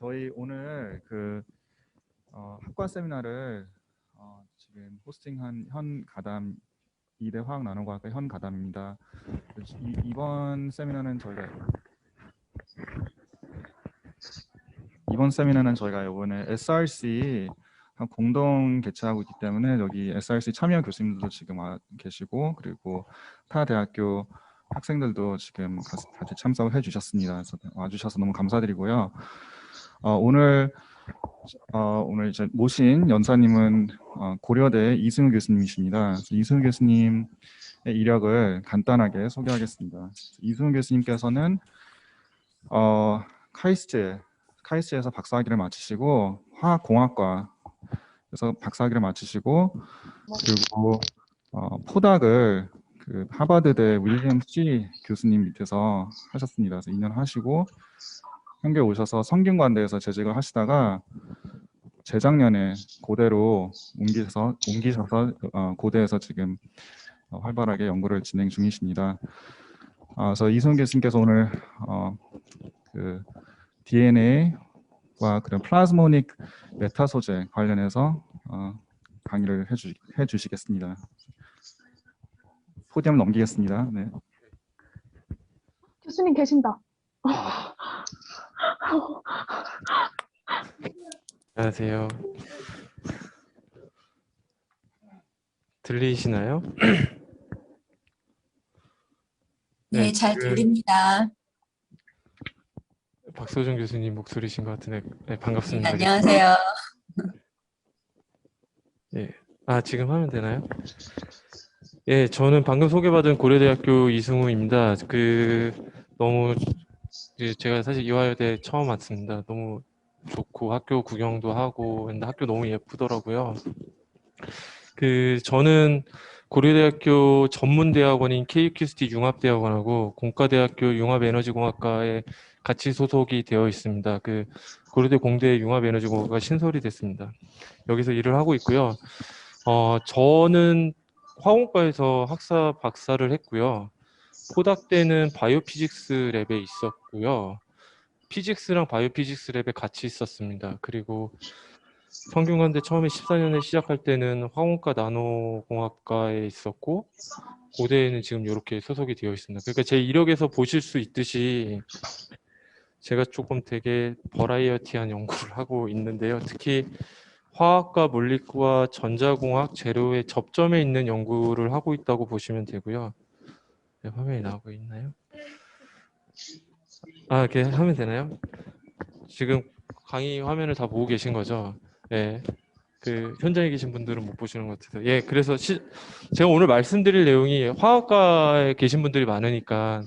저희 오늘 학과 세미나를 지금 호스팅한 현 가담 이대 화학나노과학과 현 가담입니다. 이번 세미나는 저희가 이번에 SRC 공동 개최하고 있기 때문에 여기 SRC 참여 교수님들도 지금 와 계시고, 그리고 타 대학교 학생들도 지금 같이 참석해 주셨습니다. 그래서 와주셔서 너무 감사드리고요. 오늘 이제 모신 연사님은 고려대 이승우 교수님이십니다. 이승우 교수님의 이력을 간단하게 소개하겠습니다. 이승우 교수님께서는 카이스트에서 박사학위를 마치시고 화학공학과에서 박사학위를 마치시고, 그리고 포닥을 하버드대 윌리엄 C 교수님 밑에서 하셨습니다. 그래서 2년 하시고 한국에 오셔서 성균관대에서 재직을 하시다가 재작년에 고대로 옮기셔서 고대에서 지금 활발하게 연구를 진행 중이십니다. 그래서 이승우 교수님께서 오늘 DNA와 그런 플라즈모닉 메타 소재 관련해서 강의를 해주시겠습니다. 포디움 넘기겠습니다. 네. 교수님 계신다. 안녕하세요. 들리시나요? 네, 잘 들립니다. 박소정 교수님 목소리신 것 같은데, 네, 반갑습니다. 네, 안녕하세요. 예, 지금 하면 되나요? 예, 저는 방금 소개받은 고려대학교 이승우입니다. 너무 제가 사실 이화여대 처음 왔습니다. 너무 좋고 학교 구경도 하고 근데 학교 너무 예쁘더라고요. 저는 고려대학교 전문대학원인 KQST 융합대학원하고 공과대학교 융합에너지공학과에 같이 소속이 되어 있습니다. 고려대 공대 융합에너지공학과가 신설이 됐습니다. 여기서 일을 하고 있고요. 저는 화공과에서 학사 박사를 했고요. 포닥 때는 바이오피직스 랩에 있었고요. 피직스랑 바이오피직스 랩에 같이 있었습니다. 그리고 성균관대 처음에 14년에 시작할 때는 화공과 나노공학과에 있었고, 고대에는 지금 이렇게 소속이 되어 있습니다. 그러니까 제 이력에서 보실 수 있듯이 제가 조금 되게 버라이어티한 연구를 하고 있는데요. 특히 화학과 물리과 전자공학 재료의 접점에 있는 연구를 하고 있다고 보시면 되고요. 네, 화면이 나오고 있나요? 이렇게 하면 되나요? 지금 강의 화면을 다 보고 계신 거죠? 네. 현장에 계신 분들은 못 보시는 것 같아서. 예, 그래서 제가 오늘 말씀드릴 내용이 화학과에 계신 분들이 많으니까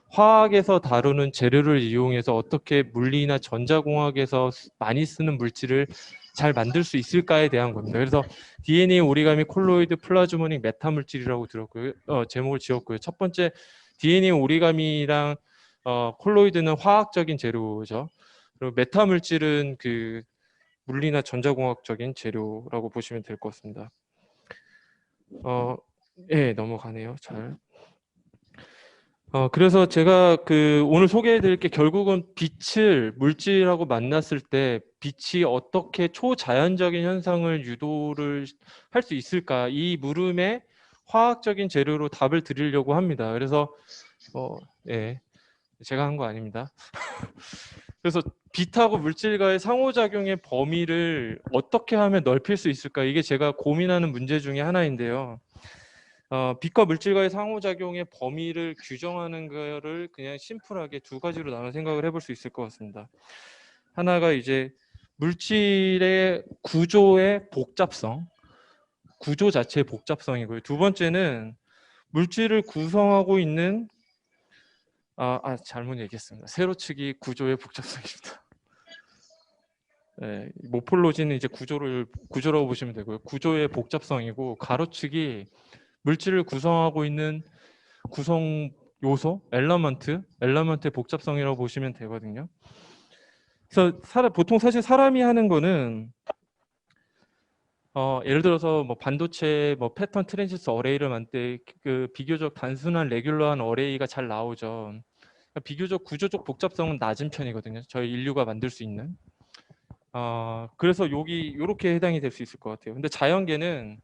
화학에서 다루는 재료를 이용해서 어떻게 물리나 전자공학에서 많이 쓰는 물질을 잘 만들 수 있을까에 대한 겁니다. 그래서 DNA 오리가미 콜로이드 플라즈모닉 메타 물질이라고 들었고요. 제목을 지었고요. 첫 번째 DNA 오리가미랑 콜로이드는 화학적인 재료죠. 그리고 메타 물질은 물리나 전자공학적인 재료라고 보시면 될 것 같습니다. 예, 넘어가네요. 잘. 그래서 제가 오늘 소개해 드릴 게 결국은 빛을 물질하고 만났을 때 빛이 어떻게 초자연적인 현상을 유도를 할 수 있을까, 이 물음에 화학적인 재료로 답을 드리려고 합니다. 그래서 예, 제가 한 거 아닙니다. 그래서 빛하고 물질과의 상호작용의 범위를 어떻게 하면 넓힐 수 있을까, 이게 제가 고민하는 문제 중에 하나인데요. 빛과 물질과의 상호작용의 범위를 규정하는 거를 그냥 심플하게 두 가지로 나눠 생각을 해볼 수 있을 것 같습니다. 하나가 이제 물질의 구조의 복잡성, 구조 자체의 복잡성이고요. 두 번째는 물질을 구성하고 있는 잘못 얘기했습니다. 세로축이 구조의 복잡성입니다. 네, 모폴로지는 이제 구조라고 보시면 되고요. 구조의 복잡성이고, 가로축이 물질을 구성하고 있는 구성 요소, 엘러먼트의 복잡성이라고 보시면 되거든요. 그래서 보통 사실 사람이 하는 거는 예를 들어서 뭐 반도체 패턴 트랜지스터 어레이를 만들 때 비교적 단순한 레귤러한 어레이가 잘 나오죠. 그러니까 비교적 구조적 복잡성은 낮은 편이거든요. 저희 인류가 만들 수 있는. 그래서 여기 이렇게 해당이 될 수 있을 것 같아요. 근데 자연계는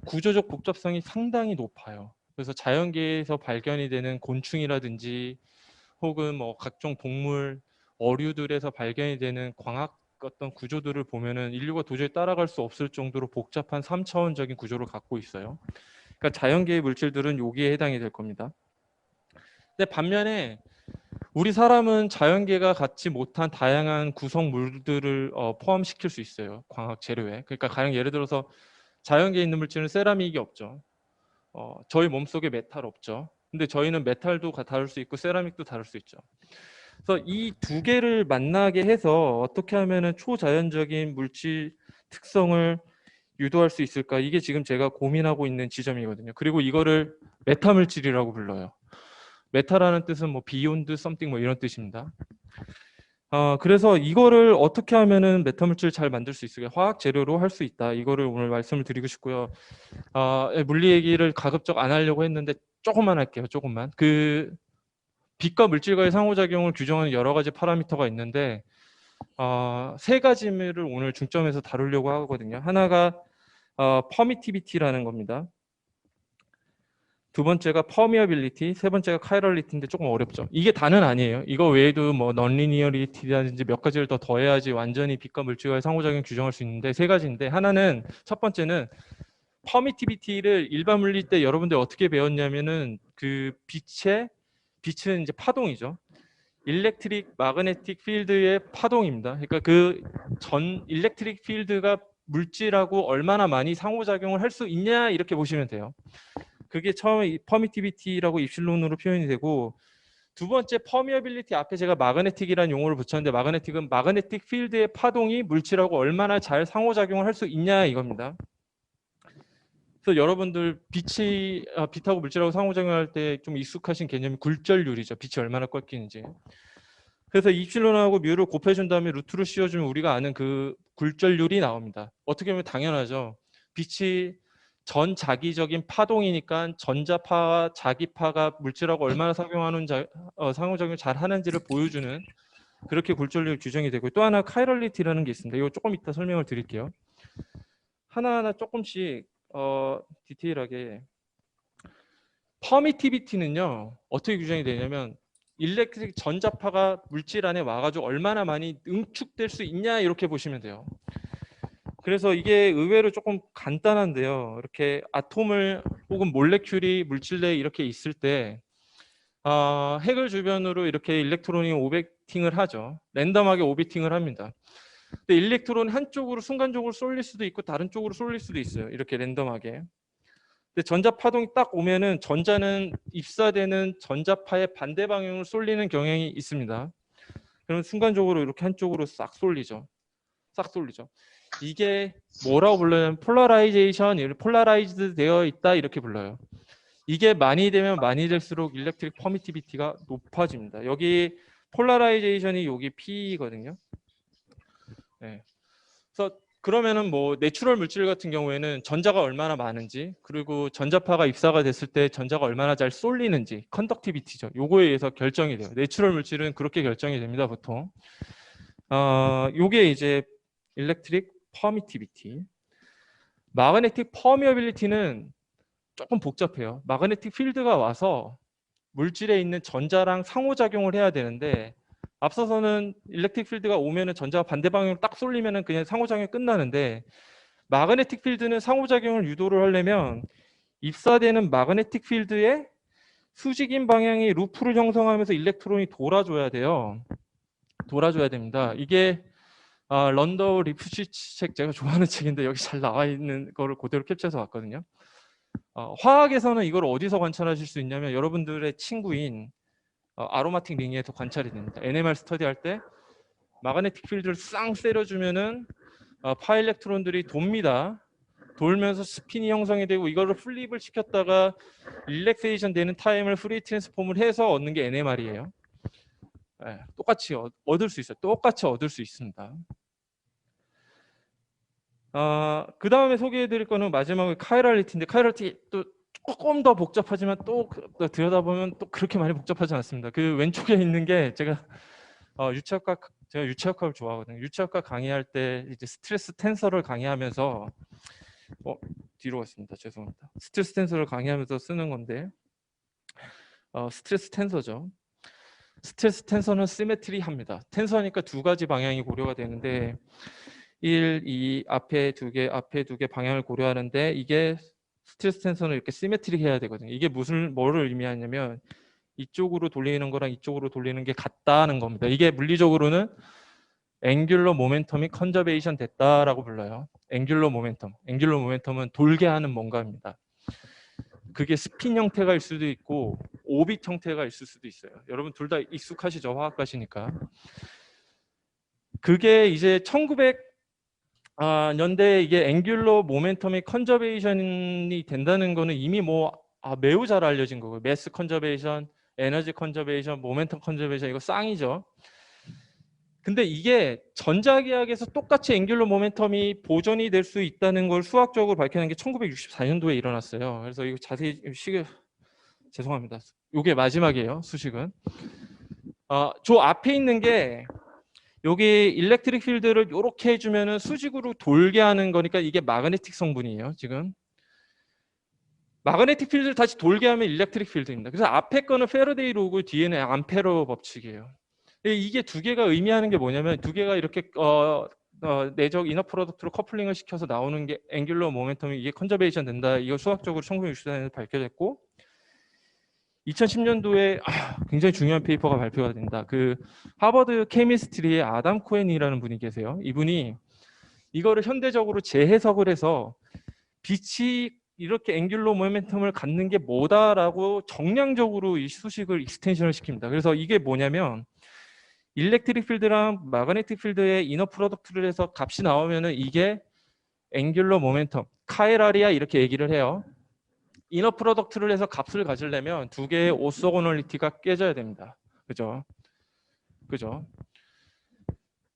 구조적 복잡성이 상당히 높아요. 그래서 자연계에서 발견이 되는 곤충이라든지 혹은 뭐 각종 동물, 어류들에서 발견이 되는 광학 어떤 구조들을 보면은 인류가 도저히 따라갈 수 없을 정도로 복잡한 3차원적인 구조를 갖고 있어요. 그러니까 자연계의 물질들은 여기에 해당이 될 겁니다. 근데 반면에 우리 사람은 자연계가 갖지 못한 다양한 구성물들을 포함시킬 수 있어요. 광학 재료에. 그러니까 가령 예를 들어서 자연계에 있는 물질은 세라믹이 없죠. 저희 몸속에 메탈 없죠. 근데 저희는 메탈도 다룰 수 있고 세라믹도 다룰 수 있죠. 그래서 이 두 개를 만나게 해서 어떻게 하면은 초자연적인 물질 특성을 유도할 수 있을까? 이게 지금 제가 고민하고 있는 지점이거든요. 그리고 이거를 메타 물질이라고 불러요. 메타라는 뜻은 뭐 beyond something 뭐 이런 뜻입니다. 그래서 이거를 어떻게 하면은 메타 물질을 잘 만들 수 있을까? 화학 재료로 할 수 있다. 이거를 오늘 말씀을 드리고 싶고요. 물리 얘기를 가급적 안 하려고 했는데 조금만 할게요. 조금만. 그 빛과 물질과의 상호작용을 규정하는 여러 가지 파라미터가 있는데 세 가지를 오늘 중점에서 다루려고 하거든요. 하나가 퍼미티비티라는 겁니다. 두 번째가 퍼미어빌리티, 세 번째가 카이럴리티인데 조금 어렵죠. 이게 다는 아니에요. 이거 외에도 뭐 넌리니어리티라든지 몇 가지를 더 더해야지 완전히 빛과 물질과의 상호작용 규정할 수 있는데 세 가지인데 하나는 첫 번째는 퍼미티비티를 일반 물리 때 여러분들 어떻게 배웠냐면은 그 빛은 이제 파동이죠. 일렉트릭 마그네틱 필드의 파동입니다. 그러니까 그 전 일렉트릭 필드가 물질하고 얼마나 많이 상호작용을 할 수 있냐 이렇게 보시면 돼요. 그게 처음에 퍼미티비티라고 입실론으로 표현이 되고 두 번째 퍼미어빌리티 앞에 제가 마그네틱이라는 용어를 붙였는데 마그네틱은 마그네틱 필드의 파동이 물질하고 얼마나 잘 상호작용을 할 수 있냐 이겁니다. 그래서 여러분들 빛하고 물질하고 상호작용할 때 좀 익숙하신 개념이 굴절률이죠. 빛이 얼마나 꺾이는지. 그래서 입실론하고 뮤를 곱해준 다음에 루트를 씌워주면 우리가 아는 그 굴절률이 나옵니다. 어떻게 보면 당연하죠. 빛이 전자기적인 파동이니까 전자파와 자기파가 물질하고 얼마나 상호작용을 잘 하는지를 보여주는 그렇게 굴절률 규정이 되고 또 하나 카이럴리티라는 게 있습니다. 이거 조금 이따 설명을 드릴게요. 하나하나 조금씩 디테일하게. 퍼미티비티는요 어떻게 규정이 되냐면 일렉트릭 전자파가 물질 안에 와가지고 얼마나 많이 응축될 수 있냐 이렇게 보시면 돼요. 그래서 이게 의외로 조금 간단한데요. 이렇게 아톰을 혹은 몰레큘이 물질 내에 이렇게 있을 때 핵을 주변으로 이렇게 일렉트론이 오비팅을 하죠. 랜덤하게 오비팅을 합니다. 근데 일렉트론 한쪽으로 순간적으로 쏠릴 수도 있고 다른 쪽으로 쏠릴 수도 있어요. 이렇게 랜덤하게. 근데 전자 파동이 딱 오면은 전자는 입사되는 전자파의 반대 방향으로 쏠리는 경향이 있습니다. 그러면 순간적으로 이렇게 한쪽으로 싹 쏠리죠. 싹 쏠리죠. 이게 뭐라고 불러요? 폴라라이제이션, 폴라라이즈드 되어 있다 이렇게 불러요. 이게 많이 되면 많이 될수록 일렉트릭 퍼미티비티가 높아집니다. 여기 폴라라이제이션이 여기 P거든요. 네. 그래서 그러면은 뭐 내추럴 물질 같은 경우에는 전자가 얼마나 많은지 그리고 전자파가 입사가 됐을 때 전자가 얼마나 잘 쏠리는지 컨덕티비티죠. 요거에 의해서 결정이 돼요. 내추럴 물질은 그렇게 결정이 됩니다, 보통. 요게 이제 일렉트릭 퍼미티비티. 마그네틱 퍼미어빌리티는 조금 복잡해요. 마그네틱 필드가 와서 물질에 있는 전자랑 상호작용을 해야 되는데 앞서서는 일렉트릭 필드가 오면은 전자가 반대 방향으로 딱 쏠리면은 그냥 상호작용이 끝나는데 마그네틱 필드는 상호작용을 유도를 하려면 입사되는 마그네틱 필드에 수직인 방향의 루프를 형성하면서 일렉트론이 돌아줘야 돼요. 돌아줘야 됩니다. 이게 런더우 리프시치 책 제가 좋아하는 책인데 여기 잘 나와 있는 거를 그대로 캡처해서 왔거든요. 화학에서는 이걸 어디서 관찰하실 수 있냐면 여러분들의 친구인 아로마틱 링에서 관찰이 됩니다. NMR 스터디 할 때 마그네틱 필드를 쌍 때려주면은 파일렉트론들이 돕니다. 돌면서 스핀이 형성이 되고 이거를 플립을 시켰다가 릴렉세이션 되는 타임을 프리 트랜스폼을 해서 얻는 게 NMR이에요. 네, 똑같이 얻을 수 있어요. 똑같이 얻을 수 있습니다. 그 다음에 소개해드릴 거는 마지막에 카이럴리티인데 카이럴리티 또 조금 더 복잡하지만 또 들여다보면 또 그렇게 많이 복잡하지 않습니다. 그 왼쪽에 있는 게 제가 유체학과 제가 유체역학을 좋아하거든요. 유체역학 강의할 때 이제 스트레스 텐서를 강의하면서 뒤로 갔습니다. 죄송합니다. 스트레스 텐서를 강의하면서 쓰는 건데 스트레스 텐서죠. 스트레스 텐서는 시메트리합니다. 텐서니까 두 가지 방향이 고려가 되는데 1, 2 앞에 두 개 방향을 고려하는데 이게 스트레스 텐서는 이렇게 시메트리해야 되거든요. 이게 뭐를 의미하냐면 이쪽으로 돌리는 거랑 이쪽으로 돌리는 게 같다는 겁니다. 이게 물리적으로는 앵귤러 모멘텀이 컨저베이션 됐다라고 불러요. 앵귤러 모멘텀은 돌게 하는 뭔가입니다. 그게 스핀 형태가 일 수도 있고 오빗 형태가 있을 수도 있어요. 여러분 둘 다 익숙하시죠? 화학과시니까. 그게 이제 1900년대에 이게 앵귤러 모멘텀이 컨저베이션이 된다는 거는 이미 매우 잘 알려진 거고요. 매스 컨저베이션, 에너지 컨저베이션, 모멘텀 컨저베이션 이거 쌍이죠. 근데 이게 전자기학에서 똑같이 앵귤러 모멘텀이 보존이 될 수 있다는 걸 수학적으로 밝혀낸 게 1964년도에 일어났어요. 그래서 이거 자세히 죄송합니다. 이게 마지막이에요. 수식은. 저 앞에 있는 게 여기 일렉트릭 필드를 이렇게 해주면은 수직으로 돌게 하는 거니까 이게 마그네틱 성분이에요. 지금. 마그네틱 필드를 다시 돌게 하면 일렉트릭 필드입니다. 그래서 앞에 거는 페러데이 로고 뒤에는 암페러 법칙이에요. 이게 두 개가 의미하는 게 뭐냐면 두 개가 이렇게 내적 이너 프로덕트로 커플링을 시켜서 나오는 게 앵귤러 모멘텀이 이게 컨저베이션 된다. 이거 수학적으로 1964년에 밝혀졌고 2010년도에 굉장히 중요한 페이퍼가 발표가 된다. 그 하버드 케미스트리의 아담 코엔이라는 분이 계세요. 이분이 이거를 현대적으로 재해석을 해서 빛이 이렇게 앵귤러 모멘텀을 갖는 게 뭐다라고 정량적으로 이 수식을 익스텐션을 시킵니다. 그래서 이게 뭐냐면 일렉트릭 필드랑 마그네틱 필드의 이너 프로덕트를 해서 값이 나오면은 이게 앵귤러 모멘텀, 카이라리아 이렇게 얘기를 해요. 이너 프로덕트를 해서 값을 가지려면 두 개의 오소고널리티가 깨져야 됩니다. 그죠?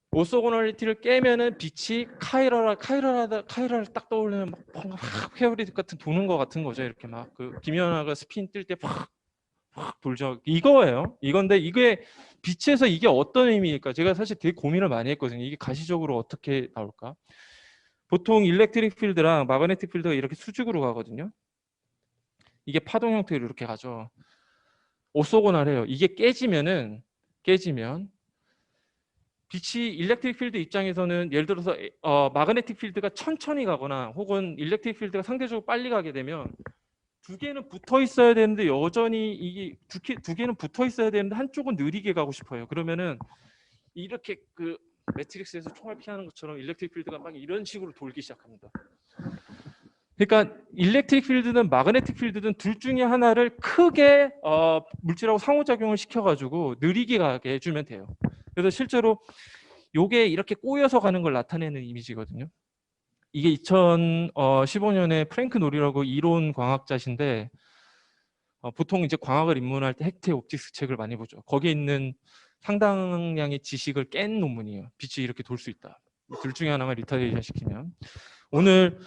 오소고널리티를 깨면은 빛이 카이라를 딱 떠올리면 막 회오리 같은 도는 것 같은 거죠. 이렇게 막 그 김연아가 스핀 뜰 때 팍 돌죠. 이거예요. 이건데 이게 빛에서 이게 어떤 의미일까? 제가 사실 되게 고민을 많이 했거든요. 이게 가시적으로 어떻게 나올까? 보통 일렉트릭 필드랑 마그네틱 필드가 이렇게 수직으로 가거든요. 이게 파동 형태로 이렇게 가죠. 오소고널해요. 이게 깨지면 빛이 일렉트릭 필드 입장에서는 예를 들어서 마그네틱 필드가 천천히 가거나 혹은 일렉트릭 필드가 상대적으로 빨리 가게 되면 두 개는 붙어 있어야 되는데 여전히 이게 두 개는 붙어 있어야 되는데 한쪽은 느리게 가고 싶어요. 그러면은 이렇게 그 매트릭스에서 총알 피하는 것처럼 일렉트릭 필드가 막 이런 식으로 돌기 시작합니다. 그러니까 일렉트릭 필드든 마그네틱 필드든 둘 중에 하나를 크게 물질하고 상호작용을 시켜가지고 느리게 가게 해주면 돼요. 그래서 실제로 요게 이렇게 꼬여서 가는 걸 나타내는 이미지거든요. 이게 2015년에 프랭크 노리라고 이론 광학자신데 보통 이제 광학을 입문할 때 헥테 옵틱스 책을 많이 보죠. 거기에 있는 상당량의 지식을 깬 논문이에요. 빛이 이렇게 돌 수 있다. 둘 중에 하나만 리타데이션 시키면. 오늘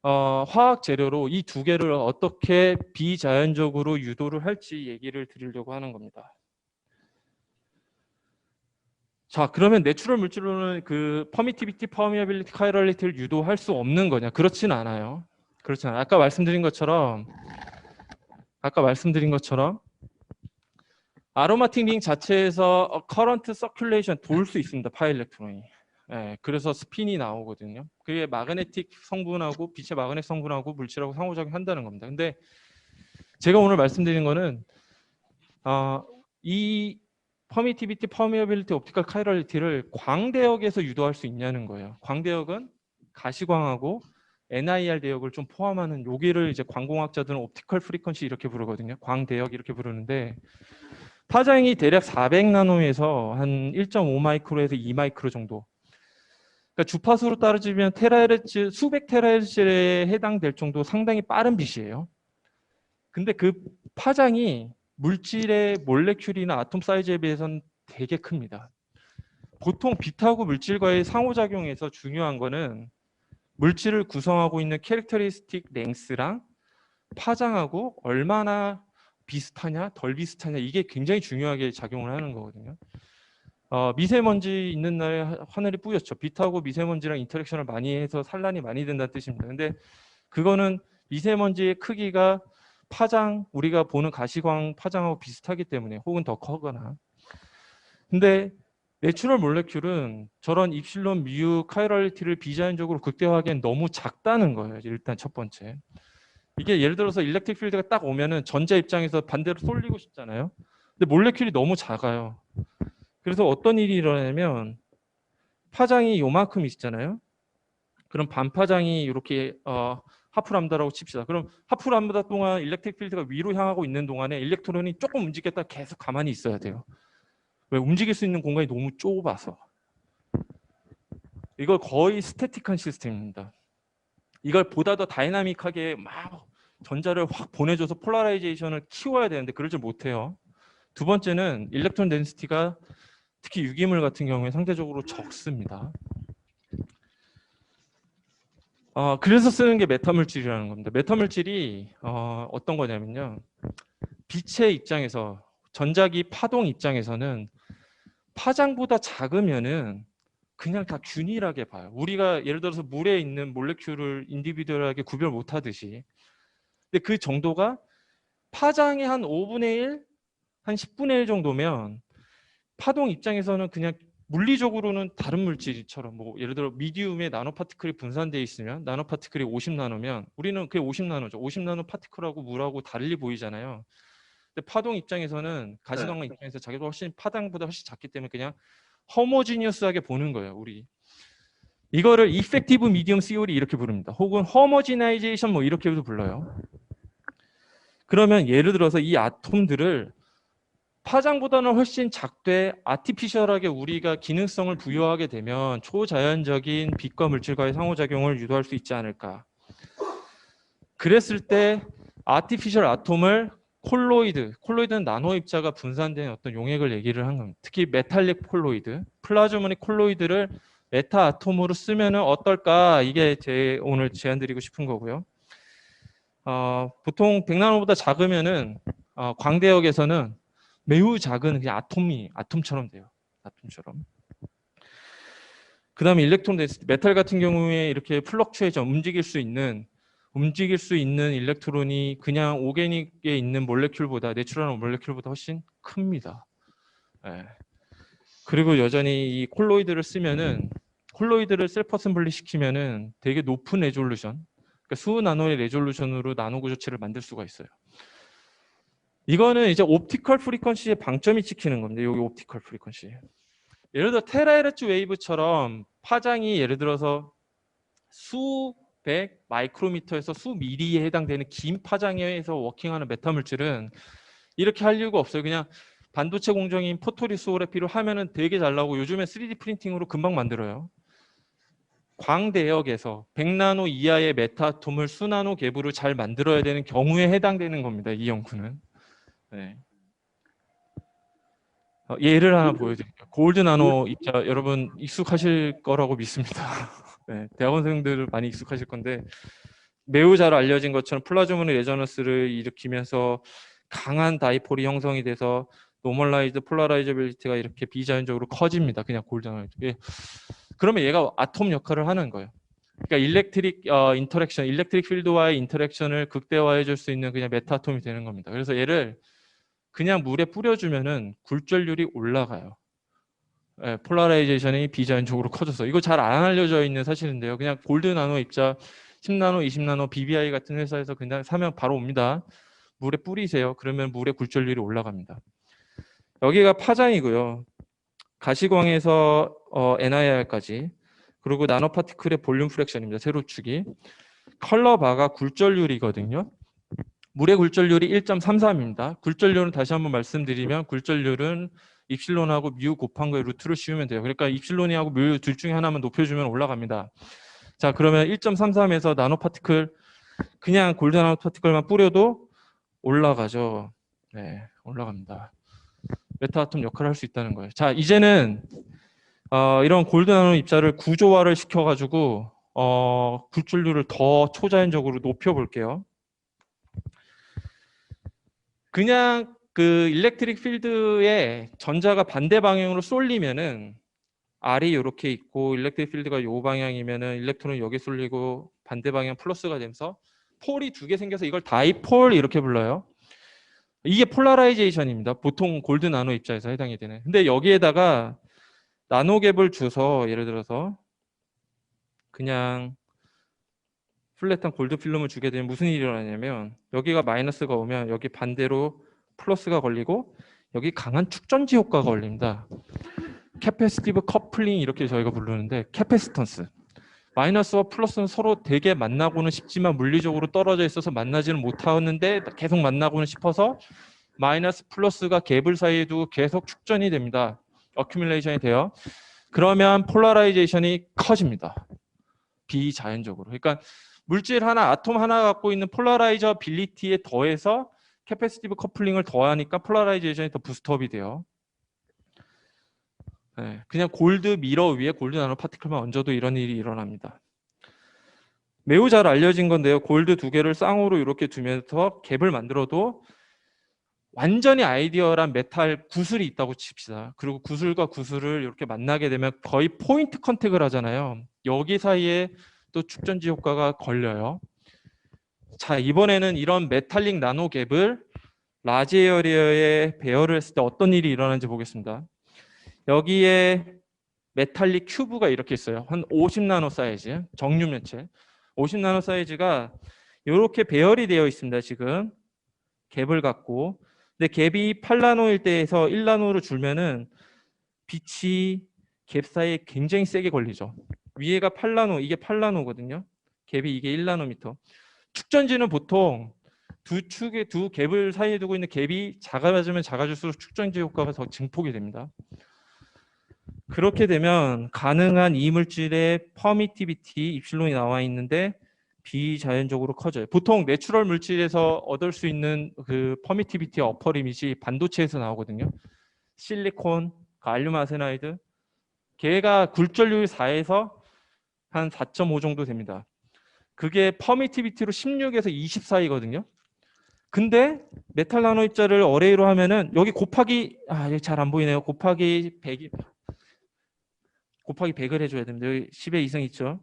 화학 재료로 이 두 개를 어떻게 비자연적으로 유도를 할지 얘기를 드리려고 하는 겁니다. 자, 그러면 내추럴 물질로는 그 퍼미티비티, 퍼미어빌리티, 카이럴리티를 유도할 수 없는 거냐? 그렇진 않아요. 아까 말씀드린 것처럼 아로마틱 링 자체에서 커런트 서큘레이션 돌 수 있습니다. 파일렉트론이. 네, 그래서 스핀이 나오거든요. 그게 마그네틱 성분하고 빛의 마그네틱 성분하고 물질하고 상호작용 한다는 겁니다. 근데 제가 오늘 말씀드린 거는 이 퍼미티비티, 퍼미어빌리티, 옵티컬 카이럴리티를 광대역에서 유도할 수 있냐는 거예요. 광대역은 가시광하고 NIR 대역을 좀 포함하는 여기를 이제 광공학자들은 옵티컬 프리퀀시 이렇게 부르거든요. 광대역 이렇게 부르는데 파장이 대략 400나노에서 한 1.5 마이크로에서 2 마이크로 정도. 그러니까 주파수로 따지면 테라헤르츠, 수백 테라헤르츠에 해당될 정도 상당히 빠른 빛이에요. 근데 그 파장이 물질의 몰레큘이나 아톰 사이즈에 비해서는 되게 큽니다. 보통 빛하고 물질과의 상호작용에서 중요한 거는 물질을 구성하고 있는 캐릭터리스틱 랭스랑 파장하고 얼마나 비슷하냐 덜 비슷하냐 이게 굉장히 중요하게 작용을 하는 거거든요. 미세먼지 있는 날에 하늘이 뿌옇죠. 빛하고 미세먼지랑 인터랙션을 많이 해서 산란이 많이 된다는 뜻입니다. 근데 그거는 미세먼지의 크기가 파장, 우리가 보는 가시광 파장하고 비슷하기 때문에, 혹은 더 커거나. 근데 내추럴 몰레큘은 저런 입실론 뮤 카이럴리티를 비자연적으로 극대화하기엔 너무 작다는 거예요. 일단 첫 번째. 이게 예를 들어서 일렉트릭 필드가 딱 오면은 전자 입장에서 반대로 쏠리고 싶잖아요. 근데 몰레큘이 너무 작아요. 그래서 어떤 일이 일어나냐면 파장이 요만큼 있잖아요. 그럼 반파장이 이렇게 하프 람다라고 칩시다. 그럼 하프 람다 동안 일렉트릭 필드가 위로 향하고 있는 동안에 일렉트론이 조금 움직였다 계속 가만히 있어야 돼요. 왜? 움직일 수 있는 공간이 너무 좁아서. 이걸 거의 스태틱한 시스템입니다. 이걸 보다 더 다이나믹하게 막 전자를 확 보내줘서 폴라라이제이션을 키워야 되는데 그러지 못해요. 두 번째는 일렉트론 덴시티가 특히 유기물 같은 경우에 상대적으로 적습니다. 그래서 쓰는 게 메타물질이라는 겁니다. 메타물질이 어떤 거냐면요. 빛의 입장에서, 전자기 파동 입장에서는 파장보다 작으면은 그냥 다 균일하게 봐요. 우리가 예를 들어서 물에 있는 몰레큘을 인디비듀얼하게 구별 못 하듯이. 근데 그 정도가 파장의 한 5분의 1, 한 10분의 1 정도면 파동 입장에서는 그냥 물리적으로는 다른 물질처럼, 뭐 예를 들어 미디움에 나노파티클이 분산되어 있으면 나노파티클이 50나노면 우리는 그게 50나노죠. 50나노 파티클하고 물하고 달리 보이잖아요. 근데 파동 입장에서는 가시광 입장에서 자기가 훨씬 파장보다 훨씬 작기 때문에 그냥 허모지니어스하게 보는 거예요. 우리 이거를 이펙티브 미디엄 시오리 이렇게 부릅니다. 혹은 허머지나이제이션 뭐 이렇게도 불러요. 그러면 예를 들어서 이 아톰들을 파장보다는 훨씬 작되 아티피셜하게 우리가 기능성을 부여하게 되면 초자연적인 빛과 물질과의 상호작용을 유도할 수 있지 않을까. 그랬을 때 아티피셜 아톰을 콜로이드는 나노 입자가 분산된 어떤 용액을 얘기를 한 겁니다. 특히 메탈릭 콜로이드, 플라즈모닉 콜로이드를 메타 아톰으로 쓰면 어떨까? 이게 제 오늘 제안드리고 싶은 거고요. 보통 100나노보다 작으면은 광대역에서는 매우 작은 그냥 아톰처럼 돼요. 아톰처럼. 그다음에 일렉트론 덴시티, 메탈 같은 경우에 이렇게 플럭추에이션, 움직일 수 있는 일렉트론이 그냥 오게닉에 있는 몰레큘보다, 내추럴한 몰레큘보다 훨씬 큽니다. 네. 그리고 여전히 이 콜로이드를 쓰면은, 콜로이드를 셀프 어셈블리 시키면은 되게 높은 레졸루션, 그러니까 수나노의 레졸루션으로 나노 구조체를 만들 수가 있어요. 이거는 이제 옵티컬 프리퀀시의 방점이 찍히는 겁니다. 여기 옵티컬 프리퀀시. 예를 들어 테라헤르츠 웨이브처럼 파장이 예를 들어서 수백 마이크로미터에서 수미리에 해당되는 긴 파장에서 워킹하는 메타물질은 이렇게 할 이유가 없어요. 그냥 반도체 공정인 포토리소그래피로 하면은 되게 잘 나오고 요즘에 3D 프린팅으로 금방 만들어요. 광대역에서 100나노 이하의 메타아톰을 수나노 갭으로 잘 만들어야 되는 경우에 해당되는 겁니다. 이 연구는. 네. 예를 하나 보여드릴게요. 골드 나노 입자 여러분 익숙하실 거라고 믿습니다. 네, 대학원생들 많이 익숙하실 건데 매우 잘 알려진 것처럼 플라즈모닉 레저넌스를 일으키면서 강한 다이폴이 형성이 돼서 노멀라이즈 폴라라이저빌리티가 이렇게 비자연적으로 커집니다. 그냥 골드 나노. 예. 그러면 얘가 아톰 역할을 하는 거예요. 그러니까 일렉트릭 인터랙션, 일렉트릭 필드와의 인터랙션을 극대화해 줄 수 있는 그냥 메타아톰이 되는 겁니다. 그래서 얘를 그냥 물에 뿌려주면은 굴절률이 올라가요. 예, 폴라라이제이션이 비자연적으로 커져서. 이거 잘 안 알려져 있는 사실인데요. 그냥 골드 나노 입자 10나노, 20나노 BBI 같은 회사에서 그냥 사면 바로 옵니다. 물에 뿌리세요. 그러면 물의 굴절률이 올라갑니다. 여기가 파장이고요. 가시광에서 NIR까지. 그리고 나노파티클의 볼륨 프랙션입니다. 세로축이. 컬러 바가 굴절률이거든요. 물의 굴절률이 1.33입니다. 굴절률은 다시 한번 말씀드리면 굴절률은 입실론하고 뮤 곱한 거에 루트를 씌우면 돼요. 그러니까 입실론이하고 뮤 둘 중에 하나만 높여주면 올라갑니다. 자, 그러면 1.33에서 나노파티클, 그냥 골드 나노파티클만 뿌려도 올라가죠. 네, 올라갑니다. 메타아톰 역할을 할 수 있다는 거예요. 자, 이제는 이런 골드 나노 입자를 구조화를 시켜가지고 굴절률을 더 초자연적으로 높여볼게요. 그냥 그 일렉트릭 필드에 전자가 반대 방향으로 쏠리면은 R이 이렇게 있고 일렉트릭 필드가 이 방향이면은 일렉트론이 여기 쏠리고 반대 방향 플러스가 되면서 폴이 두 개 생겨서 이걸 다이폴 이렇게 불러요. 이게 폴라라이제이션입니다. 보통 골드 나노 입자에서 해당이 되는. 근데 여기에다가 나노갭을 줘서 예를 들어서 그냥 플랫한 골드 필름을 주게 되면 무슨 일이 일어나냐면 여기가 마이너스가 오면 여기 반대로 플러스가 걸리고 여기 강한 축전지 효과가 걸립니다. 캐패시티브 커플링 이렇게 저희가 부르는데 캐패시턴스. 마이너스와 플러스는 서로 되게 만나고는 싶지만 물리적으로 떨어져 있어서 만나지는 못하는데 계속 만나고는 싶어서 마이너스 플러스가 갭을 사이에 두고 계속 축전이 됩니다. 어큐뮬레이션이 돼요. 그러면 폴라라이제이션이 커집니다. 비자연적으로. 그러니까 물질 하나, 아톰 하나 갖고 있는 폴라라이저빌리티에 더해서 캐패시티브 커플링을 더하니까 폴라라이제이션이 더 부스트업이 돼요. 네, 그냥 골드 미러 위에 골드 나노 파티클만 얹어도 이런 일이 일어납니다. 매우 잘 알려진 건데요. 골드 두 개를 쌍으로 이렇게 두면서 갭을 만들어도 완전히 아이디어란 메탈 구슬이 있다고 칩시다. 그리고 구슬과 구슬을 이렇게 만나게 되면 거의 포인트 컨택을 하잖아요. 여기 사이에 또 축전지 효과가 걸려요. 자, 이번에는 이런 메탈릭 나노 갭을 라지 에어리어에 배열을 했을 때 어떤 일이 일어나는지 보겠습니다. 여기에 메탈릭 큐브가 이렇게 있어요. 한 50나노 사이즈, 정류면체. 50나노 사이즈가 이렇게 배열이 되어 있습니다. 지금 갭을 갖고. 근데 갭이 8나노일 때에서 1나노로 줄면은 빛이 갭 사이에 굉장히 세게 걸리죠. 위에가 8나노, 이게 8나노거든요. 갭이 이게 1나노미터. 축전지는 보통 두 갭을 사이에 두고 있는 갭이 작아지면 작아질수록 축전지 효과가 더 증폭이 됩니다. 그렇게 되면 가능한 이물질의 퍼미티비티 입실론이 나와 있는데 비자연적으로 커져요. 보통 내추럴 물질에서 얻을 수 있는 그 퍼미티비티 어퍼 리밋이 반도체에서 나오거든요. 실리콘, 갈륨 아세나이드, 걔가 굴절률 4에서 한 4.5 정도 됩니다. 그게 퍼미티비티로 16에서 20 사이거든요. 근데 메탈 나노 입자를 어레이로 하면은 여기 곱하기 여기 잘 안 보이네요. 곱하기 100이 곱하기 100을 해줘야 됩니다. 여기 10의 이상 있죠.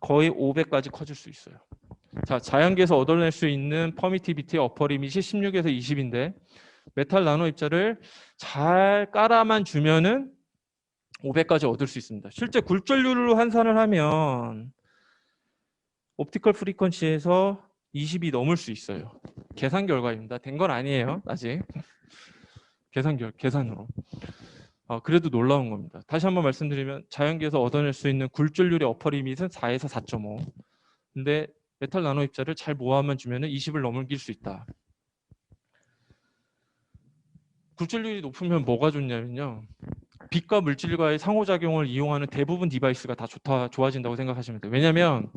거의 500까지 커질 수 있어요. 자, 자연계에서 얻어낼 수 있는 퍼미티비티 어퍼 리밋이 16에서 20인데 메탈 나노 입자를 잘 깔아만 주면은 500까지 얻을 수 있습니다. 실제 굴절률로 환산을 하면 옵티컬 프리퀀시에서 20이 넘을 수 있어요. 계산 결과입니다. 된 건 아니에요. 아직. 계산으로. 그래도 놀라운 겁니다. 다시 한번 말씀드리면 자연계에서 얻어낼 수 있는 굴절률의 어퍼 리밋은 4에서 4.5. 근데 메탈 나노 입자를 잘 모아만 주면 20을 넘길 수 있다. 굴절률이 높으면 뭐가 좋냐면요. 빛과 물질과의 상호작용을 이용하는 대부분 디바이스가 다 좋아진다고 생각하시면 돼요. 왜냐하면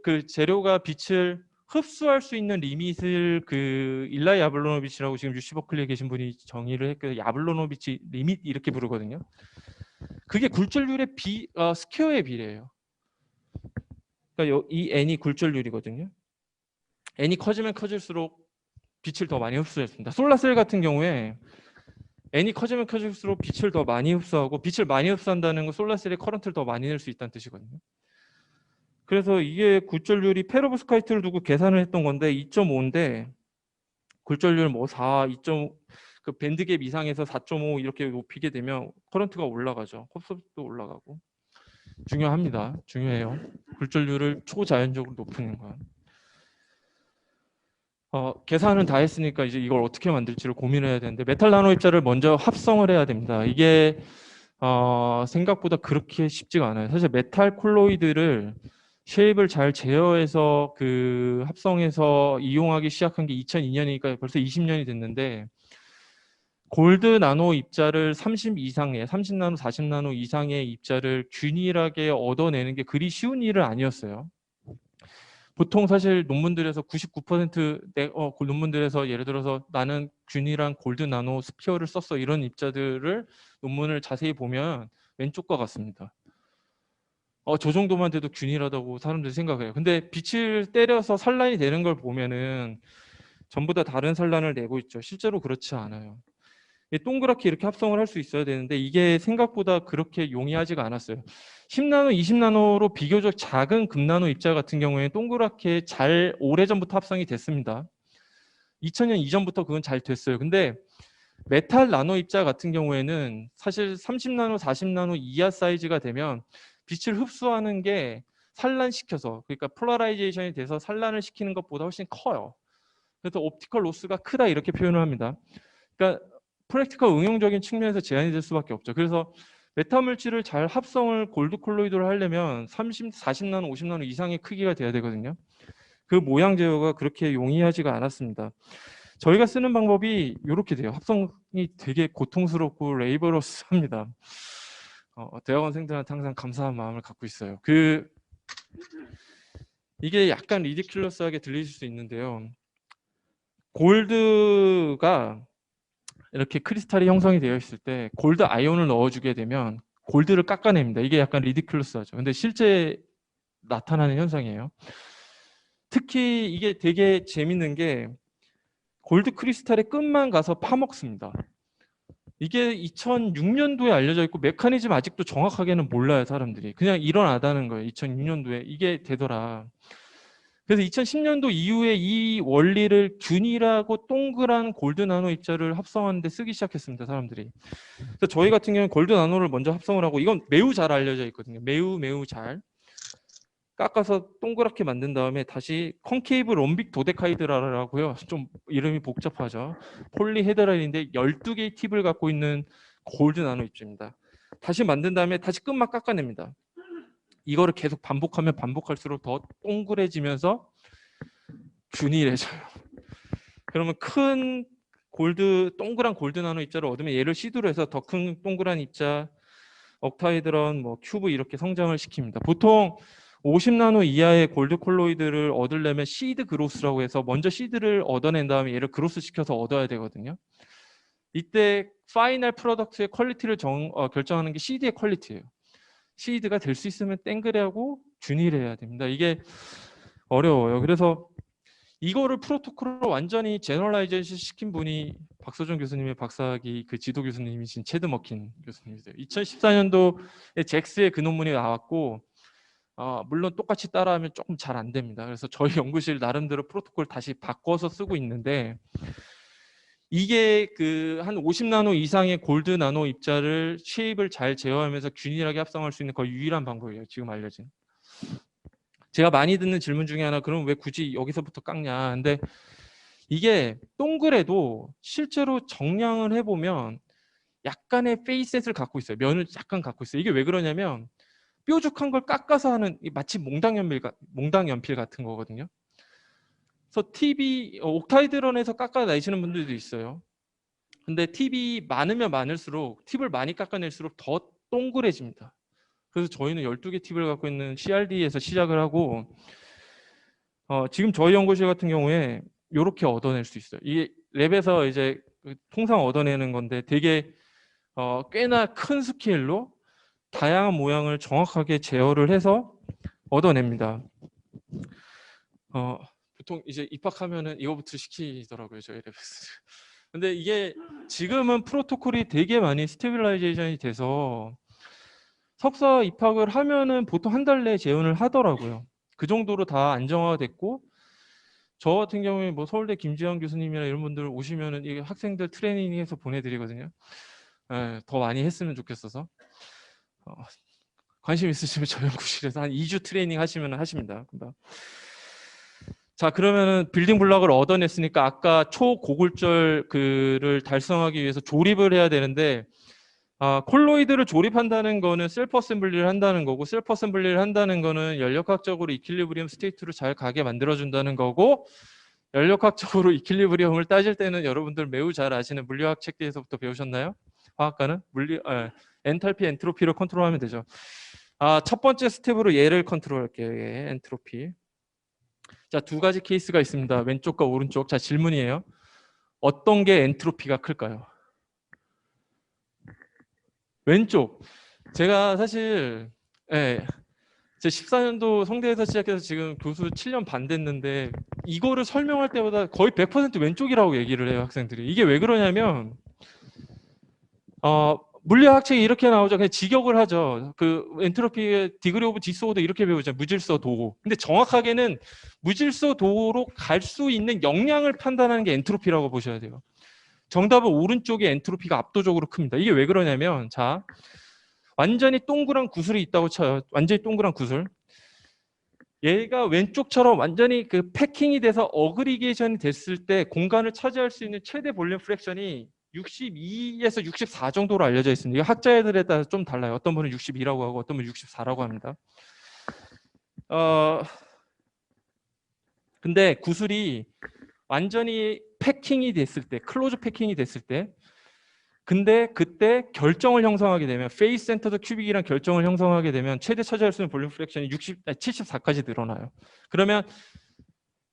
그 재료가 빛을 흡수할 수 있는 리밋을 그 일라이 야블로노비치라고 지금 UC 버클리에 계신 분이 정의를 했고 야블로노비치 리밋 이렇게 부르거든요. 그게 굴절률의 스퀘어에 비례해요. 그러니까 이 n이 굴절률이거든요. n이 커지면 커질수록 빛을 더 많이 흡수했습니다. 솔라셀 같은 경우에 n이 커지면 커질수록 빛을 더 많이 흡수하고 빛을 많이 흡수한다는 건 솔라셀의 커런트를 더 많이 낼 수 있다는 뜻이거든요. 그래서 이게 굴절률이 페로브스카이트를 두고 계산을 했던 건데 2.5인데 굴절률 뭐 4, 2.5 그 밴드갭 이상에서 4.5 이렇게 높이게 되면 커런트가 올라가죠. 흡수도 올라가고 중요합니다. 중요해요. 굴절률을 초자연적으로 높이는 건. 계산은 다 했으니까 이제 이걸 어떻게 만들지를 고민해야 되는데 메탈 나노 입자를 먼저 합성을 해야 됩니다. 이게 생각보다 그렇게 쉽지가 않아요. 사실 메탈 콜로이드를 쉐입을 잘 제어해서 그 합성해서 이용하기 시작한 게 2002년이니까 벌써 20년이 됐는데 골드 나노 입자를 30 이상의 30나노, 40나노 이상의 입자를 균일하게 얻어내는 게 그리 쉬운 일은 아니었어요. 보통 사실 논문들에서 99% 논문들에서 예를 들어서 나는 균일한 골드 나노 스피어를 썼어 이런 입자들을 논문을 자세히 보면 왼쪽과 같습니다. 저 정도만 돼도 균일하다고 사람들이 생각해요. 근데 빛을 때려서 산란이 되는 걸 보면은 전부 다 다른 산란을 내고 있죠. 실제로 그렇지 않아요. 동그랗게 이렇게 합성을 할 수 있어야 되는데 이게 생각보다 그렇게 용이하지가 않았어요. 10나노, 20나노로 비교적 작은 금나노 입자 같은 경우에 동그랗게 잘 오래전부터 합성이 됐습니다. 2000년 이전부터 그건 잘 됐어요. 근데 메탈 나노 입자 같은 경우에는 사실 30나노, 40나노 이하 사이즈가 되면 빛을 흡수하는 게 산란시켜서, 그러니까 폴라라이제이션이 돼서 산란을 시키는 것보다 훨씬 커요. 그래서 옵티컬 로스가 크다 이렇게 표현을 합니다. 그러니까 프랙티컬 응용적인 측면에서 제한이 될 수밖에 없죠. 그래서 메타 물질을 잘 합성을 골드 콜로이드로 하려면 30, 40나노, 50나노 이상의 크기가 돼야 되거든요. 그 모양 제어가 그렇게 용이하지가 않았습니다. 저희가 쓰는 방법이 이렇게 돼요. 합성이 되게 고통스럽고 레이버러스합니다. 대학원생들한테 항상 감사한 마음을 갖고 있어요. 이게 약간 리디큘러스하게 들리실 수 있는데요. 골드가 이렇게 크리스탈이 형성이 되어 있을 때 골드 아이온을 넣어주게 되면 골드를 깎아냅니다. 이게 약간 리디큘러스하죠. 근데 실제 나타나는 현상이에요. 특히 이게 되게 재밌는 게 골드 크리스탈의 끝만 가서 파먹습니다. 이게 2006년도에 알려져 있고 메커니즘 아직도 정확하게는 몰라요. 사람들이 그냥 일어나다는 거예요. 2006년도에 이게 되더라. 그래서 2010년도 이후에 이 원리를 균일하고 동그란 골드 나노 입자를 합성하는 데 쓰기 시작했습니다. 사람들이. 그래서 저희 같은 경우는 골드 나노를 먼저 합성을 하고, 이건 매우 잘 알려져 있거든요. 매우 잘 깎아서 동그랗게 만든 다음에 다시 컨케이브 롬빅 도데카이드라고요. 좀 이름이 복잡하죠. 폴리헤드랄인데 12개의 팁을 갖고 있는 골드 나노 입자입니다. 다시 만든 다음에 다시 끝만 깎아냅니다. 이거를 계속 반복하면 반복할수록 더 동그래지면서 균일해져요. 그러면 큰 동그란 골드 나노 입자를 얻으면 얘를 시드로 해서 더 큰 동그란 입자, 옥타이드론, 큐브 이렇게 성장을 시킵니다. 보통 50나노 이하의 골드 콜로이드를 얻으려면 시드 그로스라고 해서 먼저 시드를 얻어낸 다음에 얘를 그로스 시켜서 얻어야 되거든요. 이때 파이널 프로덕트의 퀄리티를 결정하는 게 시드의 퀄리티예요. 시드가 될 수 있으면 땡그레하고 균일해야 됩니다. 이게 어려워요. 그래서 이거를 프로토콜로 완전히 제너럴라이제이션 시킨 분이 박서준 교수님의 박사학위 그 지도 교수님이신 체드 머킨 교수님이세요. 2014년도에 잭스의 그 논문이 나왔고, 물론 똑같이 따라하면 조금 잘 안 됩니다. 그래서 저희 연구실 나름대로 프로토콜 다시 바꿔서 쓰고 있는데, 이게 한 50나노 이상의 골드 나노 입자를 쉐입을 잘 제어하면서 균일하게 합성할 수 있는 거의 유일한 방법이에요. 지금 알려진. 제가 많이 듣는 질문 중에 하나, 그럼 왜 굳이 여기서부터 깎냐. 근데 이게 동그래도 실제로 정량을 해보면 약간의 페이셋을 갖고 있어요. 면을 약간 갖고 있어요. 이게 왜 그러냐면 뾰족한 걸 깎아서 하는, 마치 몽당 연필 같은 거거든요. 그래서 팁이 옥타이드론에서 깎아내시는 분들도 있어요. 근데 팁이 많으면 많을수록, 팁을 많이 깎아낼수록 더 동그래집니다. 그래서 저희는 12개 팁을 갖고 있는 CRD에서 시작을 하고, 지금 저희 연구실 같은 경우에 이렇게 얻어낼 수 있어요. 이게 랩에서 이제 통상 얻어내는 건데 되게 꽤나 큰 스케일로 다양한 모양을 정확하게 제어를 해서 얻어냅니다. 보통 이제 입학하면은 이거부터 시키더라고요, 저희 랩에서. 근데 이게 지금은 프로토콜이 되게 많이 스테빌라이제이션이 돼서 석사 입학을 하면은 보통 한 달 내에 재훈을 하더라고요. 그 정도로 다 안정화가 됐고, 저 같은 경우에 서울대 김지영 교수님이나 이런 분들 오시면은 이 학생들 트레이닝해서 보내드리거든요. 더 많이 했으면 좋겠어서. 관심 있으시면 저희 연구실에서 한 2주 트레이닝 하시면 하십니다. 금방. 자, 그러면은 빌딩 블럭을 얻어냈으니까 아까 초고굴절 그를 달성하기 위해서 조립을 해야 되는데, 콜로이드를 조립한다는 거는 셀프 어셈블리를 한다는 거고, 셀프 어셈블리를 한다는 거는 연력학적으로 이퀄리브리엄 스테이트로 잘 가게 만들어준다는 거고, 연력학적으로 이퀄리브리엄을 따질 때는 여러분들 매우 잘 아시는 물리학 책에서부터 배우셨나요? 화학과는? 엔탈피, 엔트로피를 컨트롤하면 되죠. 첫 번째 스텝으로 얘를 컨트롤할게요. 엔트로피. 자, 두 가지 케이스가 있습니다. 왼쪽과 오른쪽. 자, 질문이에요. 어떤 게 엔트로피가 클까요? 왼쪽. 제가 사실 제 14년도 성대에서 시작해서 지금 교수 7년 반 됐는데 이거를 설명할 때마다 거의 100% 왼쪽이라고 얘기를 해요, 학생들이. 이게 왜 그러냐면 물리학 책이 이렇게 나오죠. 그냥 직역을 하죠. 그 엔트로피의 디그리 오브 디스오더 이렇게 배우죠. 무질서 도호. 근데 정확하게는 무질서 도호로 갈 수 있는 역량을 판단하는 게 엔트로피라고 보셔야 돼요. 정답은 오른쪽에 엔트로피가 압도적으로 큽니다. 이게 왜 그러냐면 자, 완전히 동그란 구슬이 있다고 쳐요. 완전히 동그란 구슬. 얘가 왼쪽처럼 완전히 그 패킹이 돼서 어그리게이션이 됐을 때 공간을 차지할 수 있는 최대 볼륨 프랙션이 62에서 64 정도로 알려져 있습니다. 이게 학자들에 따라 좀 달라요. 어떤 분은 62라고 하고 어떤 분은 64라고 합니다. 근데 구슬이 완전히 패킹이 됐을 때, 클로즈 패킹이 됐을 때, 근데 그때 결정을 형성하게 되면 페이스 센터드 큐빅이란 결정을 형성하게 되면 최대 차지할 수 있는 볼륨 프랙션이 74까지 늘어나요. 그러면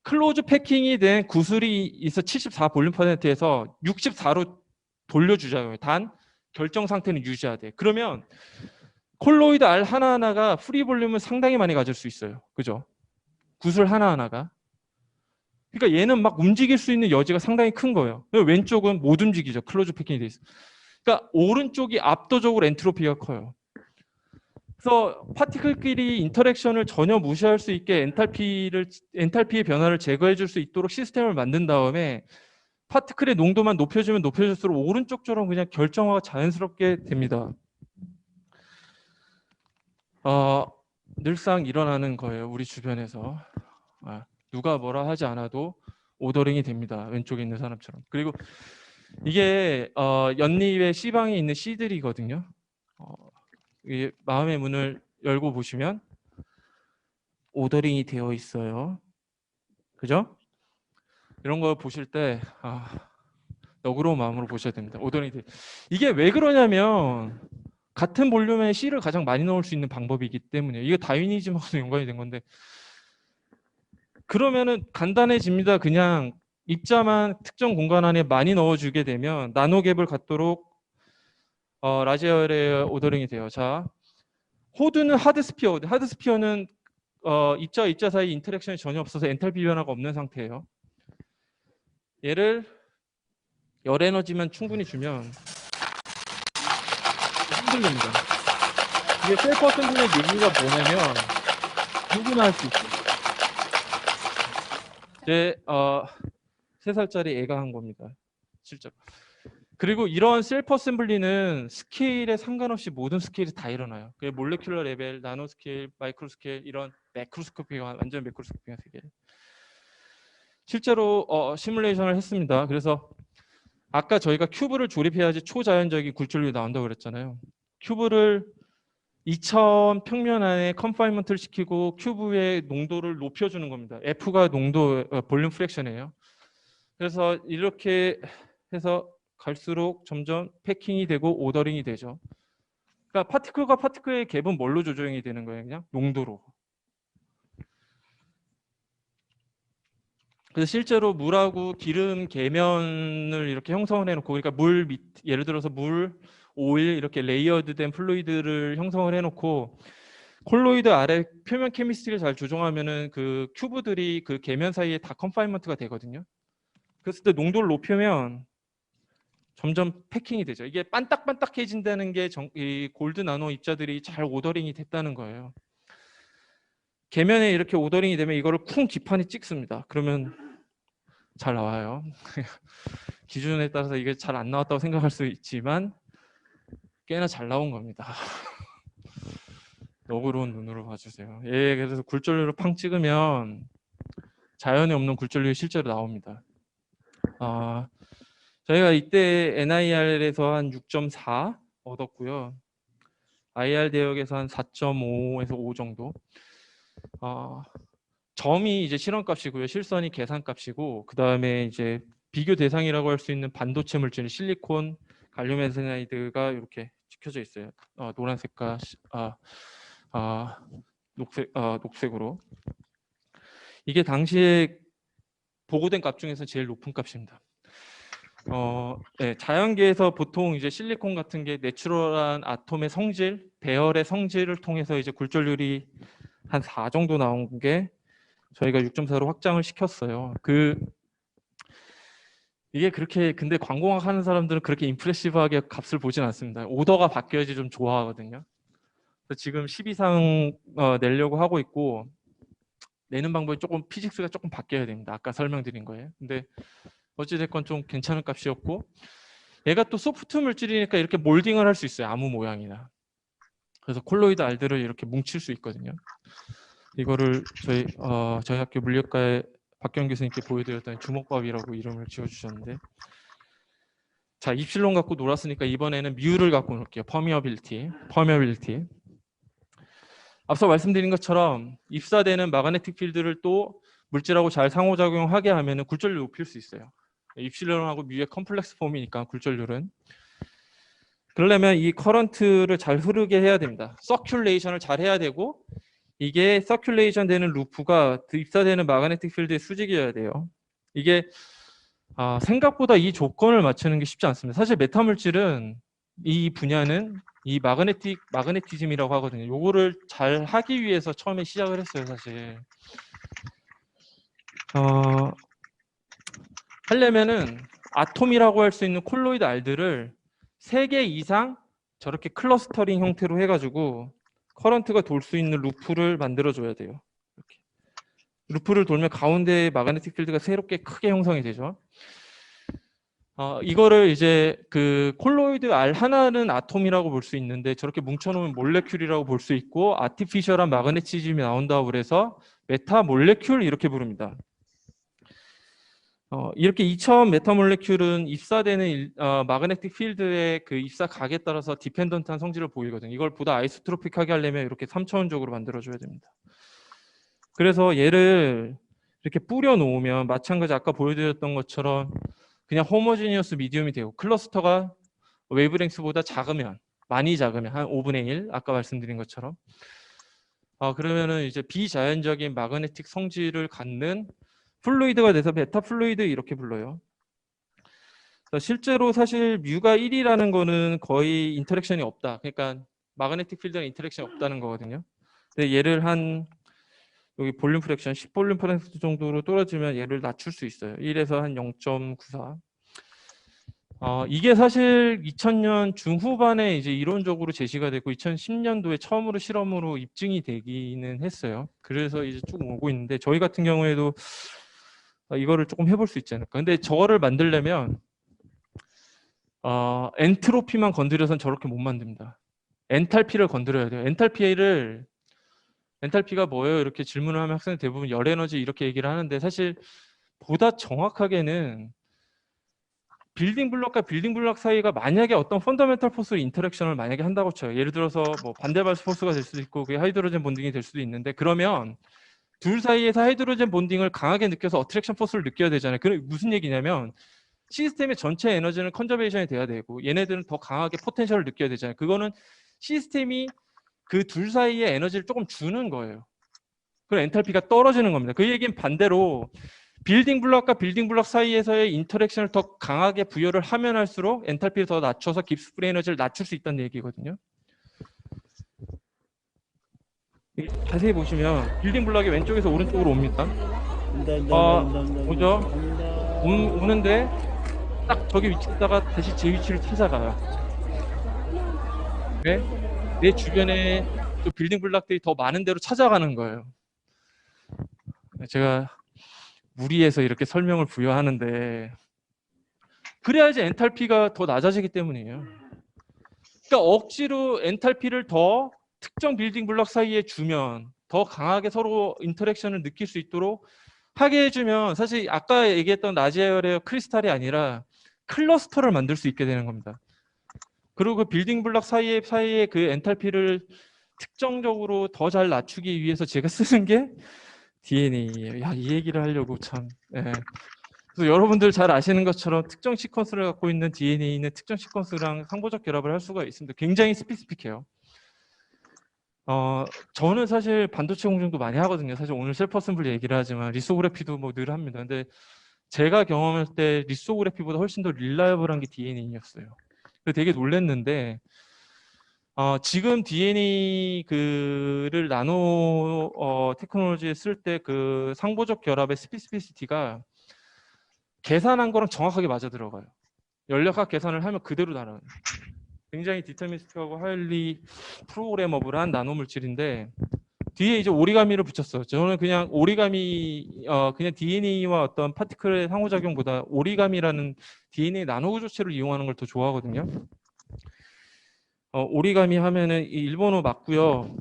클로즈 패킹이 된 구슬이 있어 74 볼륨 퍼센트에서 64로 돌려주자고요. 단 결정 상태는 유지하되. 그러면 콜로이드 알 하나하나가 프리 볼륨을 상당히 많이 가질 수 있어요. 그죠? 구슬 하나하나가. 그러니까 얘는 막 움직일 수 있는 여지가 상당히 큰 거예요. 왼쪽은 못 움직이죠. 클로즈 패킹이 돼 있어. 그러니까 오른쪽이 압도적으로 엔트로피가 커요. 그래서 파티클끼리 인터랙션을 전혀 무시할 수 있게 엔탈피의 변화를 제거해 줄 수 있도록 시스템을 만든 다음에 파티클의 농도만 높여주면 높여질수록 오른쪽처럼 그냥 결정화가 자연스럽게 됩니다. 늘상 일어나는 거예요. 우리 주변에서. 누가 뭐라 하지 않아도 오더링이 됩니다. 왼쪽에 있는 사람처럼. 그리고 이게 연잎의 C방에 있는 C들이거든요. 이게 마음의 문을 열고 보시면 오더링이 되어 있어요. 그죠? 이런 거 보실 때 너그러운 마음으로 보셔야 됩니다. 오더링이 이게 왜 그러냐면 같은 볼륨에 C를 가장 많이 넣을 수 있는 방법이기 때문에 이게 다윈이즘하고도 연관이 된 건데 그러면은 간단해집니다. 그냥 입자만 특정 공간 안에 많이 넣어주게 되면 나노갭을 갖도록 라지얼의 오더링이 돼요. 자, 호드는 하드스피어. 하드스피어는 입자와 입자 사이 인터랙션이 전혀 없어서 엔탈피 변화가 없는 상태예요. 얘를 열 에너지만 충분히 주면 흔들립니다. 이게 셀프 어셈블리의 얘기가 뭐냐면 누구나 할 수 있어요. 제 3살짜리 애가 한 겁니다. 실제로. 그리고 이런 셀프 어셈블리는 스케일에 상관없이 모든 스케일이 다 일어나요. 그게 몰레큘러 레벨, 나노 스케일, 마이크로 스케일 이런 매크로스코피가 완전 매크로스코피가 되게 실제로 시뮬레이션을 했습니다. 그래서 아까 저희가 큐브를 조립해야지 초자연적인 굴절률이 나온다고 그랬잖아요. 큐브를 2000 평면 안에 컨파인먼트를 시키고 큐브의 농도를 높여주는 겁니다. F가 농도 볼륨 프랙션이에요. 그래서 이렇게 해서 갈수록 점점 패킹이 되고 오더링이 되죠. 그러니까 파티클과 파티클의 갭은 뭘로 조정이 되는 거예요? 그냥 농도로. 그래서 실제로 물하고 기름 계면을 이렇게 형성을 해놓고 그러니까 예를 들어서 물, 오일 이렇게 레이어드된 플루이드를 형성을 해놓고 콜로이드 아래 표면 케미스트리를 잘 조정하면은 그 큐브들이 그 계면 사이에 다 컨파인먼트가 되거든요. 그랬을 때 농도를 높이면 점점 패킹이 되죠. 이게 반딱반딱해진다는 게 이 골드 나노 입자들이 잘 오더링이 됐다는 거예요. 계면에 이렇게 오더링이 되면 이거를 쿵 기판에 찍습니다. 그러면 잘 나와요. 기준에 따라서 이게 잘 안 나왔다고 생각할 수 있지만 꽤나 잘 나온 겁니다. 너그러운 눈으로 봐주세요. 예, 그래서 굴절률을 팡 찍으면 자연에 없는 굴절률이 실제로 나옵니다. 저희가 이때 NIR에서 한 6.4 얻었고요. IR 대역에서 한 4.5에서 5 정도. 점이 이제 실험값이고요. 실선이 계산값이고 그 다음에 이제 비교 대상이라고 할 수 있는 반도체 물질 실리콘, 갈륨 엔세나이드가 이렇게 찍혀져 있어요. 노란색과 녹색으로. 이게 당시에 보고된 값 중에서 제일 높은 값입니다. 네, 자연계에서 보통 이제 실리콘 같은 게 내추럴한 아톰의 성질, 배열의 성질을 통해서 이제 굴절률이 한 4 정도 나온 게 저희가 6.4로 확장을 시켰어요. 이게 그렇게 근데 광공학 하는 사람들은 그렇게 임프레시브하게 값을 보진 않습니다. 오더가 바뀌어야지 좀 좋아하거든요. 그래서 지금 10 이상 내려고 하고 있고 내는 방법이 조금 피직스가 조금 바뀌어야 됩니다. 아까 설명드린 거예요. 근데 어찌됐건 좀 괜찮은 값이었고 얘가 또 소프트 물질이니까 이렇게 몰딩을 할 수 있어요. 아무 모양이나. 그래서 콜로이드 알들을 이렇게 뭉칠 수 있거든요. 이거를 저희 학교 물리학과의 박경 교수님께 보여드렸더니 주먹밥이라고 이름을 지어주셨는데 자 입실론 갖고 놀았으니까 이번에는 뮤를 갖고 놀게요. 퍼미어빌리티. 앞서 말씀드린 것처럼 입사되는 마그네틱 필드를 또 물질하고 잘 상호작용하게 하면 굴절률을 높일 수 있어요. 입실론하고 뮤의 컴플렉스 폼이니까 굴절률은. 그러려면 이 커런트를 잘 흐르게 해야 됩니다. 서큘레이션을 잘 해야 되고 이게 서큘레이션 되는 루프가 입사되는 마그네틱 필드의 수직이어야 돼요. 이게 생각보다 이 조건을 맞추는 게 쉽지 않습니다. 사실 메타 물질은 이 분야는 이 마그네티즘이라고 하거든요. 요거를 잘 하기 위해서 처음에 시작을 했어요, 사실. 하려면은 아톰이라고 할 수 있는 콜로이드 알들을 3개 이상 저렇게 클러스터링 형태로 해가지고 커런트가 돌 수 있는 루프를 만들어줘야 돼요. 이렇게. 루프를 돌면 가운데에 마그네틱 필드가 새롭게 크게 형성이 되죠. 이거를 이제 그 콜로이드 알 하나는 아톰이라고 볼 수 있는데 저렇게 뭉쳐놓으면 몰레큘이라고 볼 수 있고 아티피셜한 마그네티즘이 나온다고 그래서 메타 몰레큘 이렇게 부릅니다. 이렇게 2차원 메타몰레큘은 입사되는 마그네틱 필드의 그 입사 각에 따라서 디펜던트한 성질을 보이거든요. 이걸 보다 아이소트로픽하게 하려면 이렇게 3차원적으로 만들어줘야 됩니다. 그래서 얘를 이렇게 뿌려 놓으면 마찬가지 아까 보여드렸던 것처럼 그냥 호모지니어스 미디움이 되고 클러스터가 웨이브랭스보다 작으면 많이 작으면 한 5분의 1 아까 말씀드린 것처럼 그러면은 이제 비자연적인 마그네틱 성질을 갖는 플루이드가 돼서 베타 플루이드 이렇게 불러요. 실제로 사실 뮤가 1이라는 거는 거의 인터랙션이 없다. 그러니까 마그네틱 필드랑 인터랙션이 없다는 거거든요. 근데 얘를 한 여기 볼륨 프랙션 10볼륨 프랙션 정도로 떨어지면 얘를 낮출 수 있어요. 1에서 한 0.94. 이게 사실 2000년 중후반에 이제 이론적으로 제시가 됐고 2010년도에 처음으로 실험으로 입증이 되기는 했어요. 그래서 이제 쭉 오고 있는데 저희 같은 경우에도 이거를 조금 해볼 수 있지 않을까. 근데 저거를 만들려면 엔트로피만 건드려서는 저렇게 못 만듭니다. 엔탈피를 건드려야 돼요. 엔탈피가 뭐예요? 이렇게 질문을 하면 학생들 대부분 열 에너지 이렇게 얘기를 하는데 사실 보다 정확하게는 빌딩 블럭과 빌딩 블럭 사이가 만약에 어떤 펀더멘탈 포스로 인터랙션을 만약에 한다고 쳐요. 예를 들어서 뭐 반대발 포스가 될 수도 있고 그게 하이드로젠 본딩이 될 수도 있는데 그러면 둘 사이에서 하이드로젠 본딩을 강하게 느껴서 어트랙션 포스를 느껴야 되잖아요. 그게 무슨 얘기냐면 시스템의 전체 에너지는 컨저베이션이 돼야 되고 얘네들은 더 강하게 포텐셜을 느껴야 되잖아요. 그거는 시스템이 그 둘 사이의 에너지를 조금 주는 거예요. 그럼 엔탈피가 떨어지는 겁니다. 그 얘기는 반대로 빌딩 블럭과 빌딩 블럭 사이에서의 인터랙션을 더 강하게 부여를 하면 할수록 엔탈피를 더 낮춰서 깁스 프리 에너지를 낮출 수 있다는 얘기거든요. 자세히 보시면 빌딩 블럭이 왼쪽에서 오른쪽으로 옵니다. 오죠? 오는데 딱 저기 위치에다가 다시 제 위치를 찾아가요. 왜? 내 주변에 또 빌딩 블럭들이 더 많은 데로 찾아가는 거예요. 제가 무리해서 이렇게 설명을 부여하는데 그래야지 엔탈피가 더 낮아지기 때문이에요. 그러니까 억지로 엔탈피를 더 특정 빌딩 블럭 사이에 주면 더 강하게 서로 인터랙션을 느낄 수 있도록 하게 해주면 사실 아까 얘기했던 라지에어레어 크리스탈이 아니라 클러스터를 만들 수 있게 되는 겁니다. 그리고 그 빌딩 블럭 사이에 그 엔탈피를 특정적으로 더 잘 낮추기 위해서 제가 쓰는 게 DNA예요. 야, 이 얘기를 하려고 참. 예. 그래서 여러분들 잘 아시는 것처럼 특정 시퀀스를 갖고 있는 DNA는 특정 시퀀스랑 상보적 결합을 할 수가 있습니다. 굉장히 스피시픽해요. 저는 사실 반도체 공정도 많이 하거든요. 사실 오늘 셀프 어셈블리 얘기를 하지만 리소그래피도 뭐 늘 합니다. 근데 제가 경험할 때 리소그래피보다 훨씬 더 릴라이블한 게 DNA였어요. 되게 놀랬는데 지금 DNA 그를 나노 테크놀로지에 쓸 때 그 상보적 결합의 스페시피시티가 계산한 거랑 정확하게 맞아 들어가요. 연력학 계산을 하면 그대로 나와요. 굉장히 디터미스틱하고 하일리 프로그래머블한 나노 물질인데 뒤에 이제 오리가미를 붙였어요. 저는 그냥 오리가미 그냥 DNA와 어떤 파티클의 상호작용보다 오리가미라는 DNA 나노 구조체를 이용하는 걸 더 좋아하거든요. 오리가미 하면은 이 일본어 맞고요.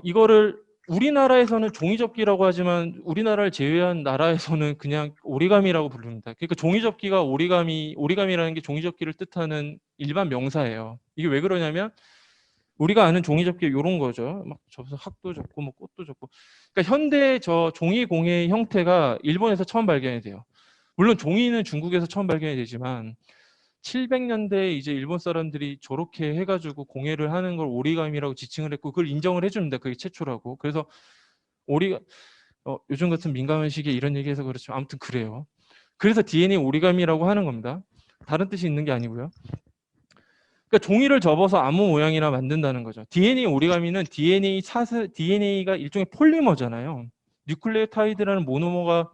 이거를 우리나라에서는 종이접기라고 하지만 우리나라를 제외한 나라에서는 그냥 오리가미라고 부릅니다. 그러니까 종이접기가 오리가미라는 게 종이접기를 뜻하는 일반 명사예요. 이게 왜 그러냐면 우리가 아는 종이접기 이런 거죠. 막 접어서 학도 접고 뭐 꽃도 접고. 그러니까 현대 저 종이 공예의 형태가 일본에서 처음 발견이 돼요. 물론 종이는 중국에서 처음 발견이 되지만 700년대에 이제 일본 사람들이 저렇게 해가지고 공예를 하는 걸 오리가미라고 지칭을 했고 그걸 인정을 해줍니다. 그게 최초라고. 그래서 요즘 같은 민감한 시기에 이런 얘기해서 그렇죠. 아무튼 그래요. 그래서 DNA 오리가미라고 하는 겁니다. 다른 뜻이 있는 게 아니고요. 그러니까 종이를 접어서 아무 모양이나 만든다는 거죠. DNA 오리가미는 DNA가 일종의 폴리머잖아요. 뉴클레오타이드라는 모노머가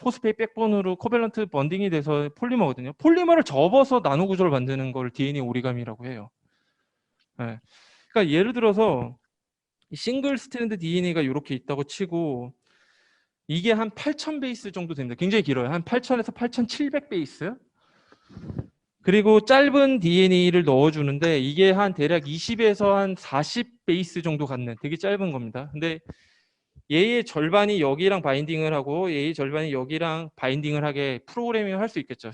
포스페이 백본으로 코밸런트 번딩이 돼서 폴리머거든요. 폴리머를 접어서 나노 구조를 만드는 걸 DNA 오리가미라고 해요. 네. 그러니까 예를 들어서 싱글 스트랜드 DNA가 이렇게 있다고 치고 이게 한 8,000 베이스 정도 됩니다. 굉장히 길어요. 한 8,000에서 8,700 베이스. 그리고 짧은 DNA를 넣어주는데 이게 한 대략 20에서 한 40 베이스 정도 갖는 되게 짧은 겁니다. 근데 얘의 절반이 여기랑 바인딩을 하고 얘의 절반이 여기랑 바인딩을 하게 프로그래밍을 할 수 있겠죠.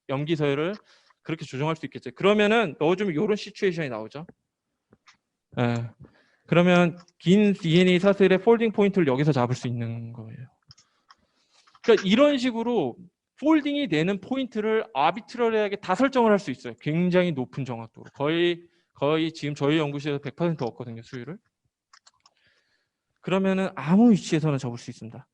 염기 서열을 그렇게 조정할 수 있겠죠. 그러면은 넣어주면 이런 시츄에이션이 나오죠. 예. 그러면 긴 DNA 사슬의 폴딩 포인트를 여기서 잡을 수 있는 거예요. 그러니까 이런 식으로 폴딩이 되는 포인트를 아비트러리하게 다 설정을 할 수 있어요. 굉장히 높은 정확도로. 거의 지금 저희 연구실에서 100% 얻거든요, 수율을. 그러면은 아무 위치에서는 접을 수 있습니다.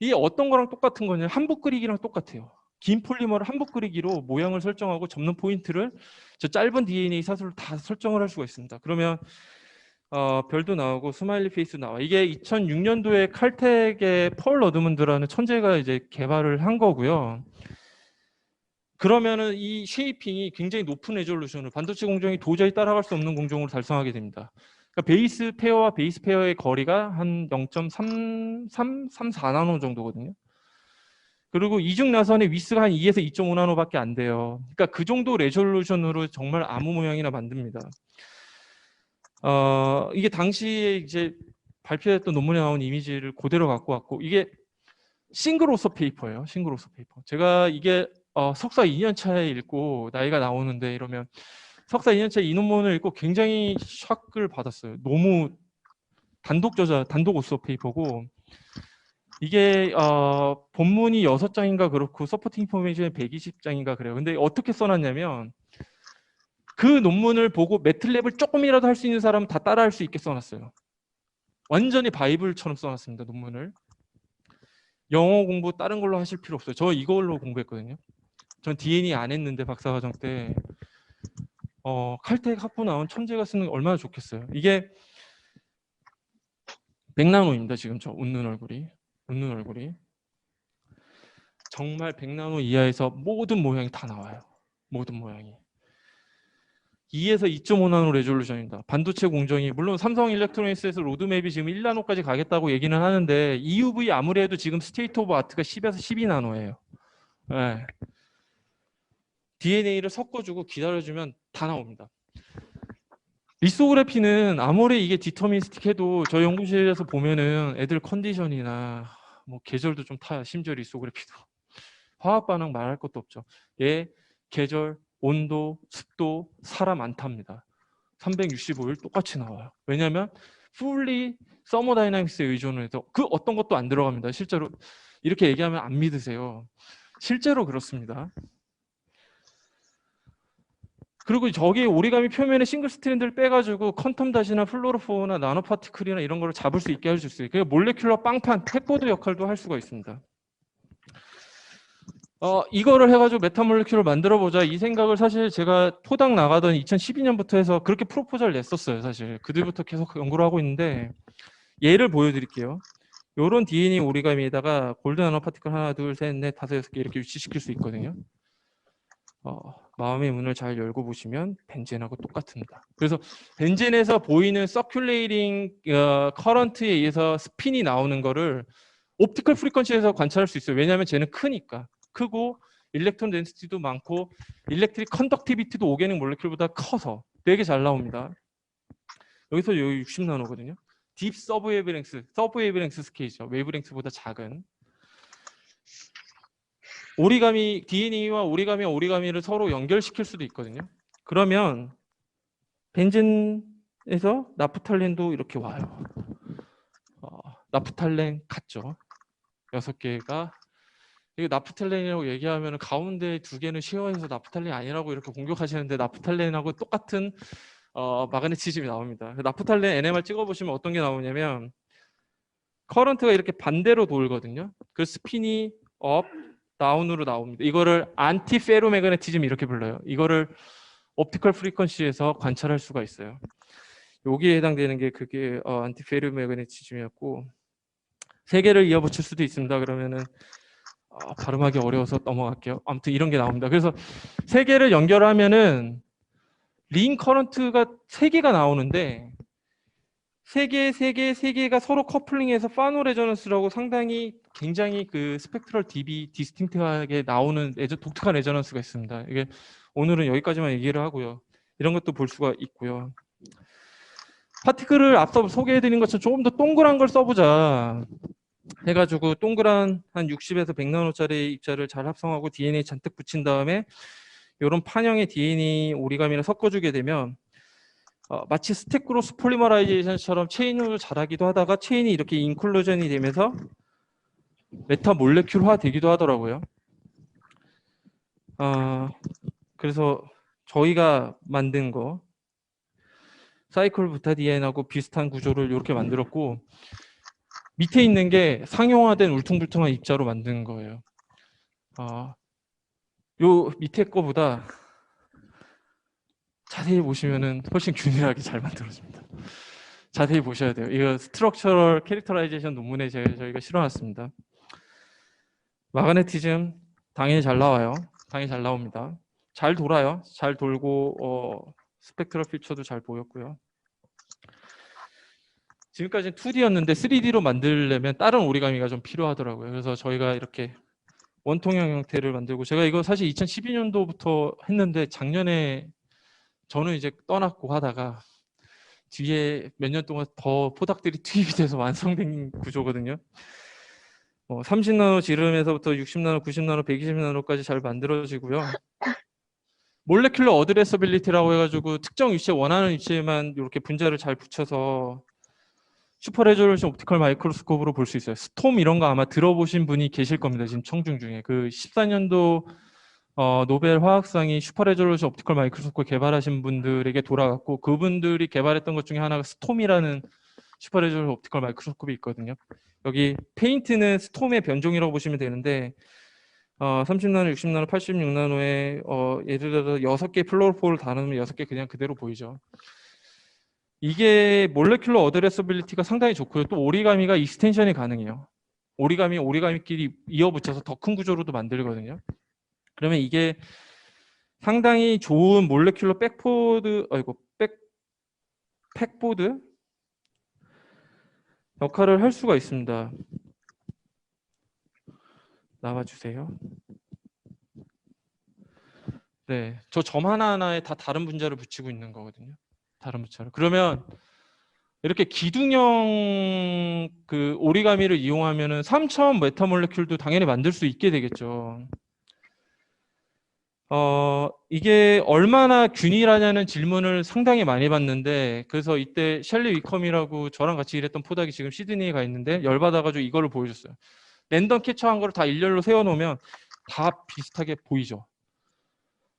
이게 어떤 거랑 똑같은 거냐면 한복 그리기랑 똑같아요. 긴 폴리머를 한복 그리기로 모양을 설정하고 접는 포인트를 저 짧은 DNA 사슬로 다 설정을 할 수가 있습니다. 그러면 별도 나오고 스마일리 페이스 나와. 이게 2006년도에 칼텍의 폴 어드문드라는 천재가 이제 개발을 한 거고요. 그러면은 이 쉐이핑이 굉장히 높은 레졸루션을 반도체 공정이 도저히 따라갈 수 없는 공정으로 달성하게 됩니다. 그러니까 베이스 페어와 베이스 페어의 거리가 한 0.34나노 정도거든요. 그리고 이중 나선의 위스가 한 2에서 2.5나노밖에 안 돼요. 그러니까 그 정도 레졸루션으로 정말 아무 모양이나 만듭니다. 이게 당시에 이제 발표했던 논문에 나온 이미지를 그대로 갖고 왔고 이게 싱글 오서 페이퍼예요. 싱글 오서 페이퍼. 제가 이게 석사 2년 차에 읽고 나이가 나오는데 이러면 석사 2년 차에 이 논문을 읽고 굉장히 샥을 받았어요. 너무 단독 오서 페이퍼고 이게 본문이 6장인가 그렇고 서포팅 인포메이션이 120장인가 그래요. 근데 어떻게 써놨냐면 그 논문을 보고 매틀랩을 조금이라도 할 수 있는 사람은 다 따라할 수 있게 써놨어요. 완전히 바이블처럼 써놨습니다. 논문을. 영어 공부 다른 걸로 하실 필요 없어요. 저 이걸로 공부했거든요. 전 DNA 안 했는데 박사과정 때 칼텍 학부 나온 천재가 쓰는 게 얼마나 좋겠어요. 이게 100나노입니다. 지금 저 웃는 얼굴이. 정말 100나노 이하에서 모든 모양이 다 나와요. 모든 모양이. 2에서 2.5나노 레졸루션입니다. 반도체 공정이 물론 삼성 일렉트로닉스에서 로드맵이 지금 1나노까지 가겠다고 얘기는 하는데 EUV 아무리 해도 지금 스테이트 오브 아트가 10에서 12나노예요. 네. DNA를 섞어주고 기다려주면 다 나옵니다. 리소그래피는 아무리 이게 디터미스틱해도 저희 연구실에서 보면은 애들 컨디션이나 뭐 계절도 좀 타요. 심지어 리소그래피도. 화학 반응 말할 것도 없죠. 얘 계절, 온도, 습도, 사람 안 탑니다. 365일 똑같이 나와요. 왜냐하면 fully thermodynamics에 의존을 해서 그 어떤 것도 안 들어갑니다. 실제로 이렇게 얘기하면 안 믿으세요. 실제로 그렇습니다. 그리고 저기 오리가미 표면에 싱글 스트랜드를 빼가지고 퀀텀 다시나 플로로포나 나노 파티클이나 이런 거를 잡을 수 있게 할 수 있어요. 그러니까 몰레큘러 빵판, 팩보드 역할도 할 수가 있습니다. 이거를 해가지고 메타몰레큘을 만들어 보자 이 생각을 사실 제가 토닥 나가던 2012년부터 해서 그렇게 프로포즈를 냈었어요. 사실 그들부터 계속 연구를 하고 있는데 예를 보여드릴게요. 요런 DNA 오리가미에다가 골든 나노 파티클 하나, 둘, 셋, 넷, 다섯, 여섯 개 이렇게 위치시킬 수 있거든요. 마음의 문을 잘 열고 보시면 벤젠하고 똑같습니다. 그래서 벤젠에서 보이는 서큘레이팅 커런트에 의해서 스핀이 나오는 거를 옵티컬 프리퀀시에서 관찰할 수 있어요. 왜냐하면 쟤는 크니까. 크고 일렉트론 덴시티도 많고 일렉트릭 컨덕티비티도 오게닉 몰레큘보다 커서 되게 잘 나옵니다. 여기서 여기 60나노거든요. 딥 서브 웨이브랭스 스케일이죠. 웨이브랭스보다 작은. 오리가미 DNA와 오리가미를 서로 연결시킬 수도 있거든요. 그러면 벤젠에서 나프탈렌도 이렇게 와요. 나프탈렌 같죠. 6개가 이거 나프탈렌이라고 얘기하면 가운데 2개는 쉐어해서 나프탈렌이 아니라고 이렇게 공격하시는데 나프탈렌하고 똑같은 마그네티즘이 나옵니다. 나프탈렌 NMR 찍어보시면 어떤 게 나오냐면 커런트가 이렇게 반대로 돌거든요. 그 스핀이 업, 다운으로 나옵니다. 이거를 안티 페로매그네티즘 이렇게 불러요. 이거를 옵티컬 프리퀀시에서 관찰할 수가 있어요. 여기에 해당되는 게 그게 안티 페로매그네티즘이었고 3개를 이어붙일 수도 있습니다. 그러면은 발음하기 어려워서 넘어갈게요. 아무튼 이런 게 나옵니다. 그래서 3개를 연결하면은 링 커런트가 3개가 나오는데 3개가 서로 커플링해서 파노 레저넌스라고 굉장히 그 스펙트럴 DB 디스팅트하게 나오는 독특한 레저넌스가 있습니다. 이게 오늘은 여기까지만 얘기를 하고요. 이런 것도 볼 수가 있고요. 파티클을 앞서 소개해드린 것처럼 조금 더 동그란 걸 써보자 해가지고 동그란 한 60에서 100나노짜리 입자를 잘 합성하고 DNA 잔뜩 붙인 다음에 이런 판형의 DNA 오리가미를 섞어주게 되면 마치 스택크로스 폴리머라이제이션처럼 체인으로 자라기도 하다가 체인이 이렇게 인클루전이 되면서 메타몰레큘화 되기도 하더라고요. 그래서 저희가 만든 거 사이클 부타디엔하고 비슷한 구조를 이렇게 만들었고 밑에 있는 게 상용화된 울퉁불퉁한 입자로 만든 거예요. 요 밑에 거보다 자세히 보시면은 훨씬 균일하게 잘 만들어집니다. 자세히 보셔야 돼요. 이거 스트럭처럴 캐릭터라이제이션 논문에 저희가 실어놨습니다. 마그네티즘 당연히 잘 나와요. 당연히 잘 나옵니다. 잘 돌아요. 잘 돌고 스펙트럴 피처도 잘 보였고요. 지금까지는 2D였는데 3D로 만들려면 다른 오리가미가 좀 필요하더라고요. 그래서 저희가 이렇게 원통형 형태를 만들고 제가 이거 사실 2012년도부터 했는데 작년에 저는 이제 떠났고 하다가 뒤에 몇 년 동안 더 포닥들이 투입이 돼서 완성된 구조거든요. 30나노 지름에서부터 60나노, 90나노, 120나노까지 잘 만들어지고요. 몰레큘러 어드레서빌리티라고 해가지고 특정 위치에 원하는 위치에만 이렇게 분자를 잘 붙여서 슈퍼 레졸루션 옵티컬 마이크로스코프로 볼 수 있어요. 스톰 이런 거 아마 들어보신 분이 계실 겁니다. 지금 청중 중에. 그 14년도 노벨 화학상이 슈퍼 레졸루션 옵티컬 마이크로스코프 개발하신 분들에게 돌아갔고 그분들이 개발했던 것 중에 하나가 스톰이라는 슈퍼 레졸루션 옵티컬 마이크로스코프가 있거든요. 여기 페인트는 스톰의 변종이라고 보시면 되는데 30나노, 60나노, 86나노에 예를 들어서 6개 플로로폴을 다 넣으면 6개 그냥 그대로 보이죠. 이게 몰레큘러 어드레서빌리티가 상당히 좋고요. 또 오리가미가 익스텐션이 가능해요. 오리가미끼리 이어붙여서 더 큰 구조로도 만들거든요. 그러면 이게 상당히 좋은 몰레큘러 팩보드 역할을 할 수가 있습니다. 나와주세요. 네, 저 점 하나하나에 다 다른 분자를 붙이고 있는 거거든요. 다른 분자를. 그러면 이렇게 기둥형 그 오리가미를 이용하면은 3차원 메타몰레큘도 당연히 만들 수 있게 되겠죠. 이게 얼마나 균일하냐는 질문을 상당히 많이 받는데 그래서 이때 셸리 위컴이라고 저랑 같이 일했던 포닥이 지금 시드니에 가 있는데 열받아가지고 이거를 보여줬어요. 랜덤 캐쳐한 거를 다 일렬로 세워놓으면 다 비슷하게 보이죠.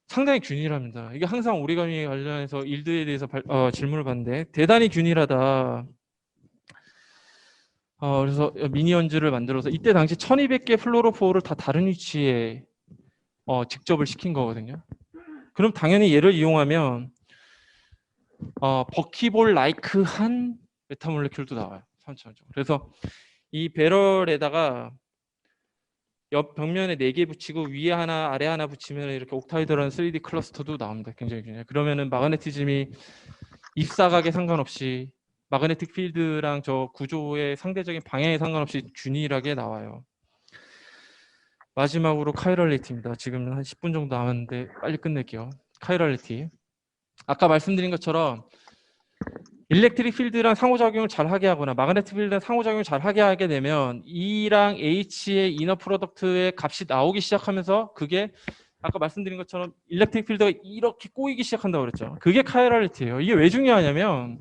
상당히 균일합니다. 이게 항상 오리가미 관련해서 일드에 대해서 질문을 받는데 대단히 균일하다. 그래서 미니언즈를 만들어서 이때 당시 1200개 플로로포를 다 다른 위치에 직접을 시킨 거거든요. 그럼 당연히 얘를 이용하면 버키볼 라이크한 메타몰레큘도 나와요. 3차원적으로. 그래서 이 배럴에다가 옆 벽면에 4개 붙이고 위에 하나 아래 하나 붙이면 이렇게 옥타이드라는 3D 클러스터도 나옵니다. 굉장히 중요해요. 그러면은 마그네티즘이 입사각에 상관없이 마그네틱 필드랑 저 구조의 상대적인 방향에 상관없이 균일하게 나와요. 마지막으로 카이럴리티입니다. 지금 한 10분 정도 남았는데 빨리 끝낼게요. 카이럴리티. 아까 말씀드린 것처럼 일렉트릭 필드랑 상호작용을 잘 하게 하거나 마그네틱 필드랑 상호작용을 잘 하게 되면 E랑 H의 이너 프로덕트의 값이 나오기 시작하면서 그게 아까 말씀드린 것처럼 일렉트릭 필드가 이렇게 꼬이기 시작한다고 그랬죠. 그게 카이럴리티예요. 이게 왜 중요하냐면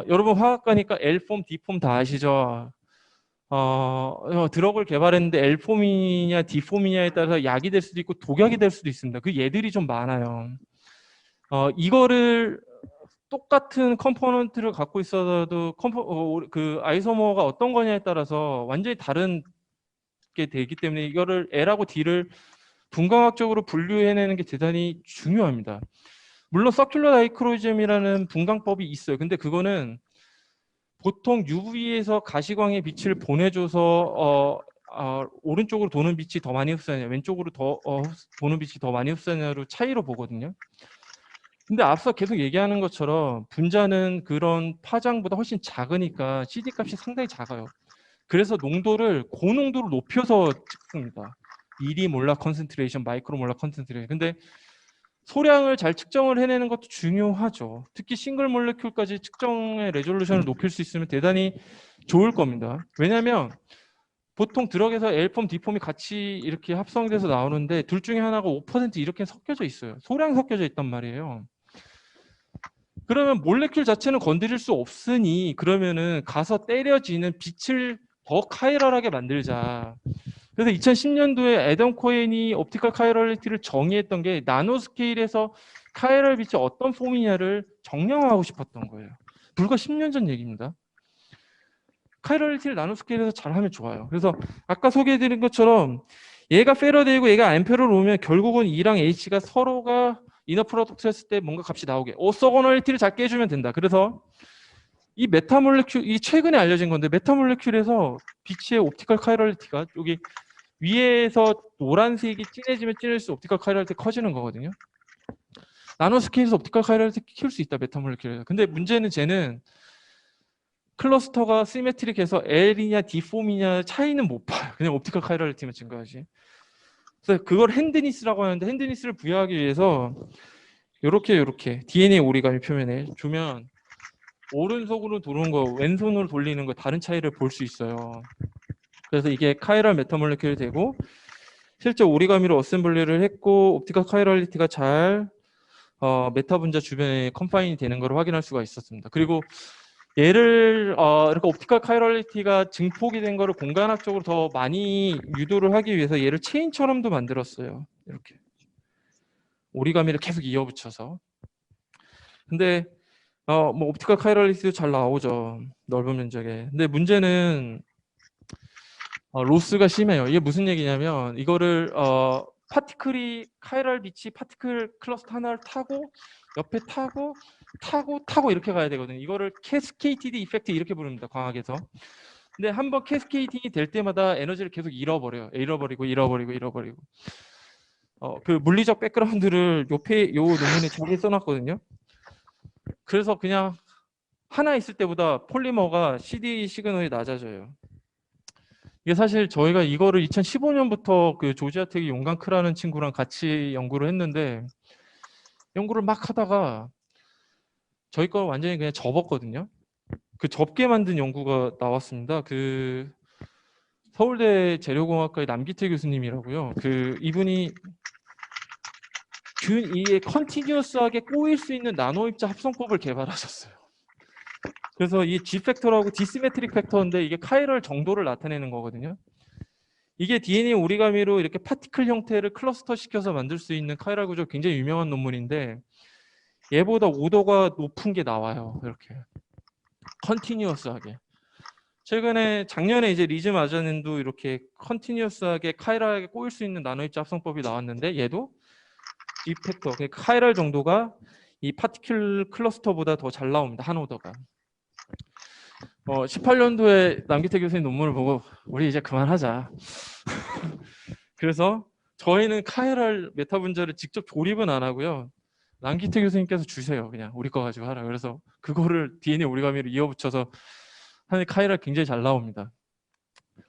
여러분 화학과니까 L폼, D폼 다 아시죠? 드럭을 개발했는데 L폼이냐 D폼이냐에 따라서 약이 될 수도 있고 독약이 될 수도 있습니다. 그 얘들이 좀 많아요. 이거를 똑같은 컴포넌트를 갖고 있어도 그 아이소머가 어떤 거냐에 따라서 완전히 다른 게 되기 때문에 이거를 L하고 D를 분광학적으로 분류해내는 게 대단히 중요합니다. 물론 서큘러 다이크로이즘이라는 분광법이 있어요. 근데 그거는 보통 UV에서 가시광의 빛을 보내줘서 오른쪽으로 도는 빛이 더 많이 흡수하냐, 왼쪽으로 도는 빛이 더 많이 흡수하냐로 차이로 보거든요. 근데 앞서 계속 얘기하는 것처럼 분자는 그런 파장보다 훨씬 작으니까 CD 값이 상당히 작아요. 그래서 농도를 고농도로 높여서 찍습니다. 미리몰라 컨센트레이션, 마이크로몰라 컨센트레이션. 근데 소량을 잘 측정을 해내는 것도 중요하죠. 특히 싱글 몰레큘까지 측정의 레졸루션을 높일 수 있으면 대단히 좋을 겁니다. 왜냐하면 보통 드럭에서 L폼, D폼이 같이 이렇게 합성돼서 나오는데 둘 중에 하나가 5% 이렇게 섞여져 있어요. 소량 섞여져 있단 말이에요. 그러면 몰레큘 자체는 건드릴 수 없으니 그러면은 가서 때려지는 빛을 더 카이럴하게 만들자. 그래서 2010년도에 애덤 코엔이 옵티컬 카이럴리티를 정의했던 게 나노 스케일에서 카이럴 빛이 어떤 폼이냐를 정량화하고 싶었던 거예요. 불과 10년 전 얘기입니다. 카이럴리티를 나노 스케일에서 잘하면 좋아요. 그래서 아까 소개해드린 것처럼 얘가 페러데이고 얘가 앰페어로 오면 결국은 E랑 H가 서로가 이너 프로덕트 했을 때 뭔가 값이 나오게 오소거널리티를 잘 깨주면 된다. 그래서 이 메타몰레큘, 이 최근에 알려진 건데 메타몰레큘에서 빛의 옵티컬 카이럴리티가 여기 위에서 노란색이 진해지면 진해질수록 옵티컬 카이럴리티 커지는 거거든요. 나노 스케일에서 옵티컬 카이럴리티 키울 수 있다, 메타몰레큘에서. 근데 문제는 쟤는 클러스터가 시메트릭해서 L이냐 D폼이냐 차이는 못 봐요. 그냥 옵티컬 카이럴리티만 증가하지. 그래서 그걸 핸드니스라고 하는데 핸드니스를 부여하기 위해서 이렇게 DNA 오리가미 표면에 주면 오른손으로 도는 거, 왼손으로 돌리는 거 다른 차이를 볼 수 있어요. 그래서 이게 카이럴 메타몰레큘이 되고 실제 오리가미로 어셈블리를 했고 옵티컬 카이럴리티가 잘 메타 분자 주변에 컨파인이 되는 걸 확인할 수가 있었습니다. 그리고 얘를 이렇게 옵티컬 카이럴리티가 증폭이 된 거를 공간학적으로 더 많이 유도를 하기 위해서 얘를 체인처럼도 만들었어요. 이렇게 오리가미를 계속 이어붙여서. 근데 뭐 옵티컬 카이럴리티도 잘 나오죠. 넓은 면적에. 근데 문제는 로스가 심해요. 이게 무슨 얘기냐면 이거를 파티클이 카이럴 빛이 파티클 클러스터 하나를 타고 옆에 타고 이렇게 가야 되거든요. 이거를 캐스케이티드 이펙트 이렇게 부릅니다. 광학에서. 근데 한번 캐스케이팅이 될 때마다 에너지를 계속 잃어버려요. 잃어버리고. 그 물리적 백그라운드를 요 논문에 잘 써놨거든요. 그래서 그냥 하나 있을 때보다 폴리머가 CD 시그널이 낮아져요. 이게 사실 저희가 이거를 2015년부터 그 조지아텍의 용강크라는 친구랑 같이 연구를 했는데 연구를 막 하다가 저희 걸 완전히 그냥 접었거든요. 그 접게 만든 연구가 나왔습니다. 그 서울대 재료공학과의 남기태 교수님이라고요. 그 이분이 이게 컨티뉴어스하게 꼬일 수 있는 나노 입자 합성법을 개발하셨어요. 그래서 이 G 팩터라고 디시메트릭 팩터인데 이게 카이럴 정도를 나타내는 거거든요. 이게 DNA 오리가미로 이렇게 파티클 형태를 클러스터 시켜서 만들 수 있는 카이럴 구조 굉장히 유명한 논문인데 얘보다 오도가 높은 게 나와요. 이렇게 컨티뉴어스하게. 최근에 작년에 이제 리즈 마자넨도 이렇게 컨티뉴어스하게 카이랄하게 꼬일 수 있는 나노입자 합성법이 나왔는데 얘도 G 팩터, 그러니까 카이랄 정도가 이 파티클 클러스터보다 더 잘 나옵니다. 한 오더가. 18년도에 남기태 교수님 논문을 보고 우리 이제 그만하자. 그래서 저희는 카이랄 메타 분자를 직접 조립은 안 하고요. 남기태 교수님께서 주세요. 그냥 우리 거 가지고 하라. 그래서 그거를 DNA 오리가미로 이어붙여서 하는 카이랄 굉장히 잘 나옵니다.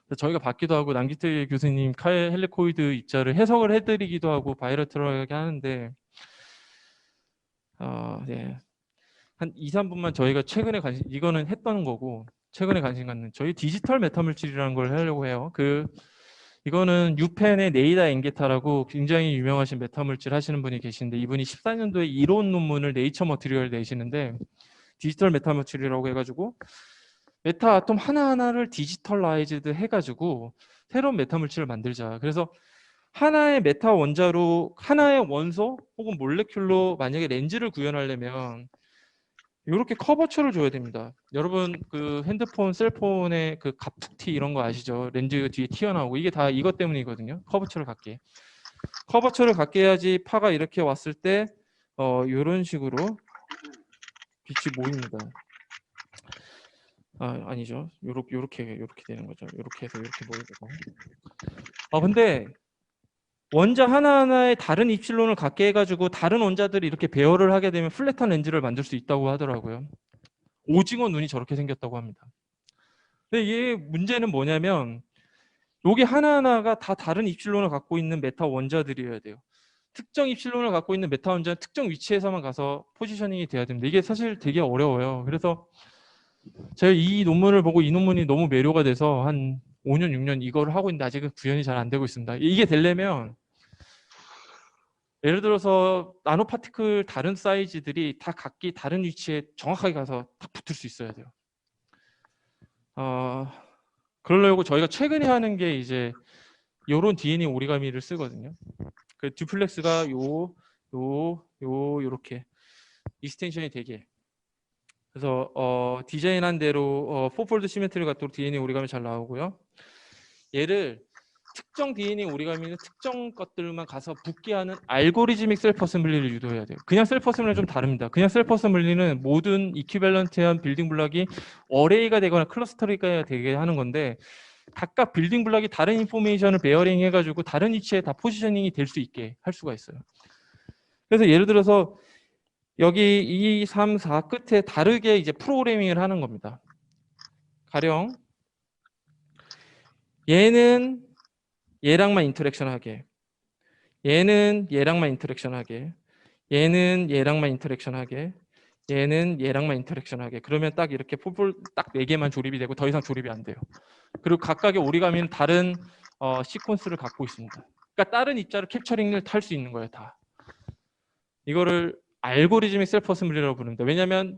그래서 저희가 받기도 하고 남기태 교수님 헬리코이드 입자를 해석을 해드리기도 하고 바이러트럴하게 하는데 네. 한 2, 3분만 저희가 최근에 이거는 했던 거고 최근에 관심 갖는 저희 디지털 메타물질이라는 걸 하려고 해요. 이거는 유펜의 네이다 엥게타라고 굉장히 유명하신 메타물질 하시는 분이 계신데 이분이 14년도에 이론 논문을 네이처 머티리얼 내시는데 디지털 메타물질이라고 해가지고 메타 아톰 하나하나를 디지털라이즈드 해가지고 새로운 메타물질을 만들자. 그래서 하나의 메타 원자로 하나의 원소 혹은 몰레큘로 만약에 렌즈를 구현하려면 이렇게 커버처를 줘야 됩니다. 여러분 그 핸드폰, 셀폰의 그 가툭티 이런 거 아시죠? 렌즈 뒤에 튀어나오고 이게 다 이것 때문이거든요. 커버처를 갖게. 커버처를 갖게 해야지 파가 이렇게 왔을 때 이런 식으로 빛이 모입니다. 아니죠. 요렇게 되는 거죠. 요렇게 해서 이렇게 모이고. 근데 원자 하나하나에 다른 입실론을 갖게 해가지고 다른 원자들이 이렇게 배열을 하게 되면 플랫한 렌즈를 만들 수 있다고 하더라고요. 오징어 눈이 저렇게 생겼다고 합니다. 근데 이게 문제는 뭐냐면 여기 하나하나가 다 다른 입실론을 갖고 있는 메타 원자들이어야 돼요. 특정 입실론을 갖고 있는 메타 원자는 특정 위치에서만 가서 포지셔닝이 돼야 됩니다. 이게 사실 되게 어려워요. 그래서 제가 이 논문을 보고 이 논문이 너무 매료가 돼서 한 5년, 6년 이거를 하고 있는데 아직은 구현이 잘 안 되고 있습니다. 이게 되려면 예를 들어서 나노 파티클 다른 사이즈들이 다 각기 다른 위치에 정확하게 가서 딱 붙을 수 있어야 돼요. 그러려고 저희가 최근에 하는 게 이제 요런 DNA 오리가미를 쓰거든요. 그 듀플렉스가 요렇게 익스텐션이 되게. 그래서 디자인한 대로 포폴드 시메트리 갖도록 DNA 오리가미 잘 나오고요. 얘를 특정 DNA 오리가미는 특정 것들만 가서 붙게 하는 알고리즘믹 셀프 어셈블리를 유도해야 돼요. 그냥 셀프 어셈블리는 좀 다릅니다. 그냥 셀프 어셈블리는 모든 이퀴밸런트한 빌딩 블럭이 어레이가 되거나 클러스터가 되게 하는 건데 각각 빌딩 블럭이 다른 인포메이션을 베어링 해가지고 다른 위치에 다 포지셔닝이 될 수 있게 할 수가 있어요. 그래서 예를 들어서 여기 2, 3, 4 끝에 다르게 이제 프로그래밍을 하는 겁니다. 가령 얘는 얘랑만 인터랙션 하게, 얘는 얘랑만 인터랙션 하게, 얘는 얘랑만 인터랙션 하게, 얘는 얘랑만 인터랙션 하게. 그러면 딱 이렇게 포폴 딱 4개만 조립이 되고 더 이상 조립이 안 돼요. 그리고 각각의 오리가미는 다른 시퀀스를 갖고 있습니다. 그러니까 다른 입자를 캡처링을 탈 수 있는 거예요, 다. 이거를 알고리즘의 셀프 어셈블리라고 부릅니다. 왜냐하면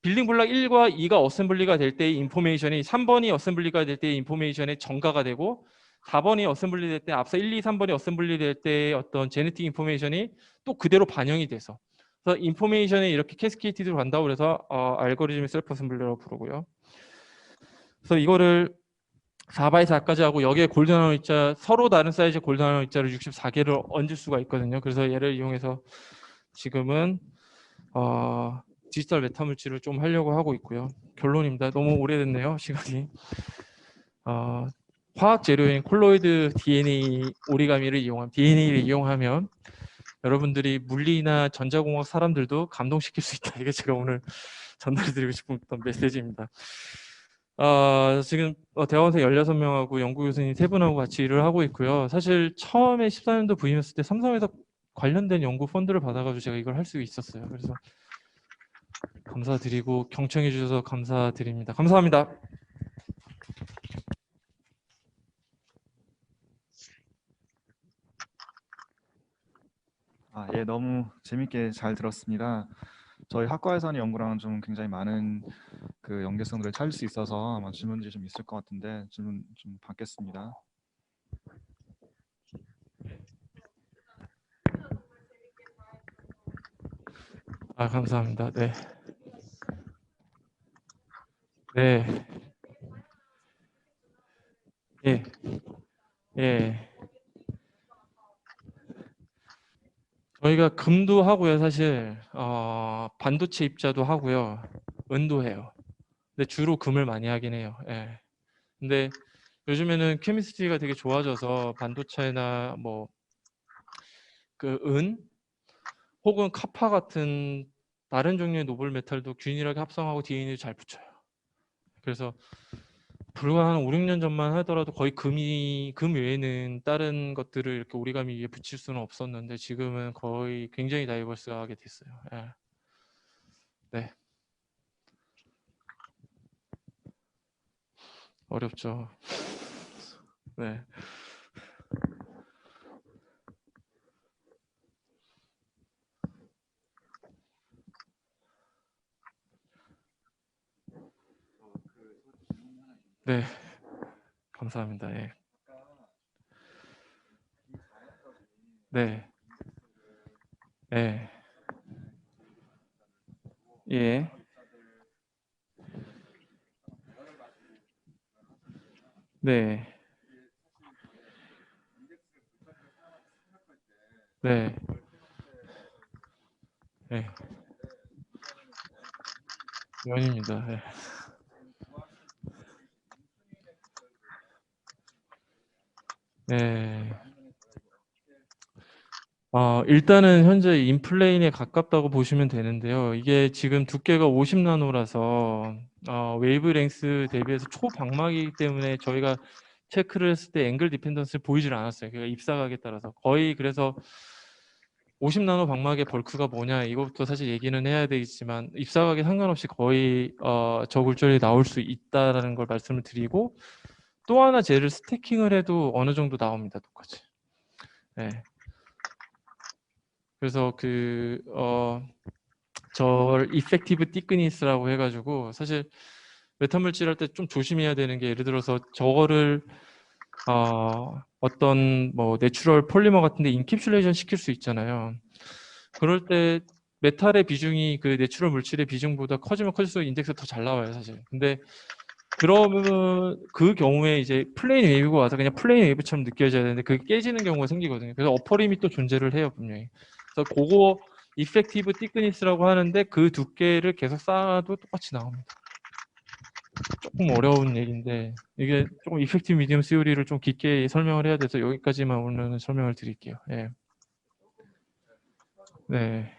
빌딩 블럭 1과 2가 어셈블리가 될 때의 인포메이션이 3번이 어셈블리가 될 때의 인포메이션에 전가가 되고 4번이 어셈블리 될 때 앞서 1, 2, 3번이 어셈블리 될 때의 어떤 제네틱 인포메이션이 또 그대로 반영이 돼서 그래서 인포메이션에 이렇게 캐스케이티드로 간다고 그래서 알고리즘의 셀프 어셈블리라고 부르고요. 그래서 이거를 4바에서 4까지 하고 여기에 골드 나노 입자 서로 다른 사이즈의 골드 나노 입자를 64개를 얹을 수가 있거든요. 그래서 얘를 이용해서 지금은 디지털 메타 물질을 좀 하려고 하고 있고요. 결론입니다. 너무 오래됐네요, 시간이. 화학 재료인 콜로이드 DNA 오리가미를 DNA를 이용하면 여러분들이 물리나 전자공학 사람들도 감동시킬 수 있다. 이게 제가 오늘 전달해드리고 싶은 메시지입니다. 지금 대학원생 16명하고 연구교수님 3분하고 같이 일을 하고 있고요. 사실 처음에 14년도 부임했을 때 삼성에서 관련된 연구 펀드를 받아가지고 제가 이걸 할 수 있었어요. 그래서 감사드리고 경청해 주셔서 감사드립니다. 감사합니다. 예, 너무 재밌게 잘 들었습니다. 저희 학과에서 하는 연구랑은 좀 굉장히 많은 그 연계성들을 찾을 수 있어서 아마 질문들이 좀 있을 것 같은데 질문 좀 받겠습니다. 감사합니다. 네. 네. 예, 예. 저희가 금도 하고요, 사실. 반도체 입자도 하고요, 은도 해요. 근데 주로 금을 많이 하긴 해요. 예. 근데 요즘에는 케미스트리가 되게 좋아져서 반도체나 뭐 그 은 혹은 카파 같은 다른 종류의 노블 메탈도 균일하게 합성하고 DNA를 잘 붙여요. 그래서 불과 한 5, 6년 전만 하더라도 거의 금 외에는 다른 것들을 이렇게 오리가미 위에 붙일 수는 없었는데 지금은 거의 굉장히 다이버스하게 됐어요. 예. 네. 어렵죠. 네. 네. 감사합니다. 예. 네. 예. 예. 네. 네. 네. 면입니다. 예. 네. 일단은 현재 인플레인에 가깝다고 보시면 되는데요. 이게 지금 두께가 50나노라서 웨이브랭스 대비해서 초방막이기 때문에 저희가 체크를 했을 때 앵글 디펜던스를 보이질 않았어요. 그러니까 입사각에 따라서 거의 그래서 50나노 방막의 벌크가 뭐냐 이것부터 사실 얘기는 해야 되겠지만 입사각에 상관없이 거의 저굴절이 나올 수 있다라는 걸 말씀을 드리고 또 하나 쟤를 스태킹을 해도 어느 정도 나옵니다. 똑같이. 네. 그래서 저 이펙티브 티크니스라고 해가지고 사실 메탄 물질 할 때 좀 조심해야 되는 게 예를 들어서 저거를 어떤 뭐 내추럴 폴리머 같은데 인캡슐레이션 시킬 수 있잖아요. 그럴 때 메탈의 비중이 그 내추럴 물질의 비중보다 커지면 커질수록 인덱스가 더 잘 나와요, 사실. 근데 그러면 그 경우에 이제 플레인 웨이브가 와서 그냥 플레인 웨이브처럼 느껴져야 되는데 그게 깨지는 경우가 생기거든요. 그래서 어퍼림이 또 존재를 해요, 분명히. 그래서 그거 이펙티브 티크니스라고 하는데 그 두께를 계속 쌓아도 똑같이 나옵니다. 조금 어려운 얘기인데 이게 조금 이펙티브 미디엄 시오리를 좀 깊게 설명을 해야 돼서 여기까지만 오늘은 설명을 드릴게요. 예. 네.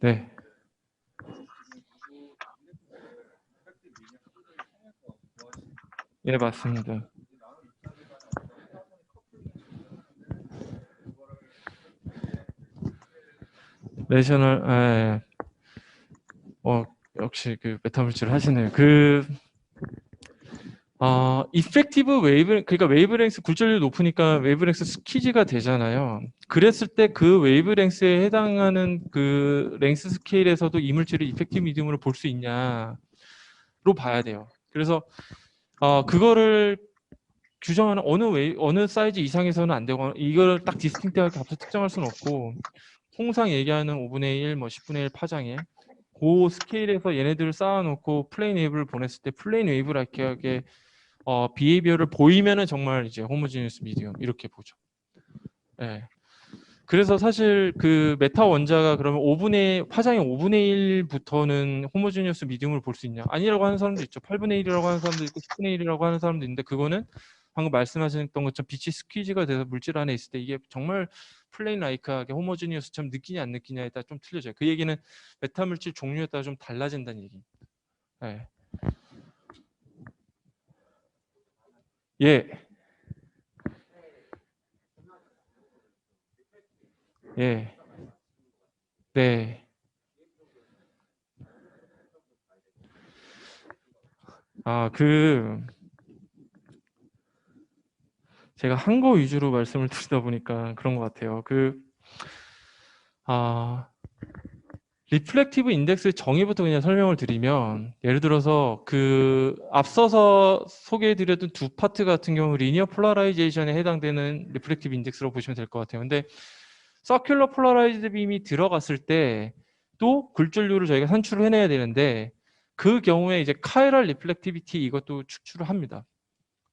네. 예, 맞습니다. 내셔널, 예. 역시 그 메타 물질 하시네요. 이펙티브 웨이브, 그러니까 웨이브랭스 굴절률이 높으니까 웨이브랭스 스키즈가 되잖아요. 그랬을 때 그 웨이브랭스에 해당하는 그 랭스 스케일에서도 이 물질을 이펙티브 미디움으로 볼 수 있냐로 봐야 돼요. 그래서 그거를 규정하는 어느 사이즈 이상에서는 안 되고 이걸 딱 디스팅트하게 값을 특정할 수는 없고 통상 얘기하는 5분의 1, 뭐 10분의 1 파장에 그 스케일에서 얘네들을 쌓아놓고 플레인 웨이브를 보냈을 때 플레인 웨이브라이크하게 비헤이비어를 보이면은 정말 이제 호모지니어스 미디엄 이렇게 보죠. 예. 그래서 사실 그 메타 원자가 그러면 파장의 5분의 1부터는 호모지니어스 미디움을 볼 수 있냐? 아니라고 하는 사람도 있죠. 8분의 1이라고 하는 사람도 있고 10분의 1이라고 하는 사람도 있는데 그거는 방금 말씀하셨던 것처럼 빛이 스퀴즈가 돼서 물질 안에 있을 때 이게 정말 플레인 라이크하게 호모지니어스처럼 느끼냐 안 느끼냐에 따라 좀 틀려져요. 그 얘기는 메타 물질 종류에 따라 좀 달라진다는 얘기입니다. 예. 예. 예. 네. 제가 한 거 위주로 말씀을 드리다 보니까 그런 것 같아요. 리플렉티브 인덱스 정의부터 그냥 설명을 드리면 예를 들어서 앞서서 소개해드렸던 두 파트 같은 경우 리니어 폴라라이제이션에 해당되는 리플렉티브 인덱스로 보시면 될 것 같아요. 근데 서큘러 폴라라이즈드 빔이 들어갔을 때 또 굴절률을 저희가 산출을 해내야 되는데 그 경우에 이제 카이럴 리플렉티비티 이것도 축출을 합니다.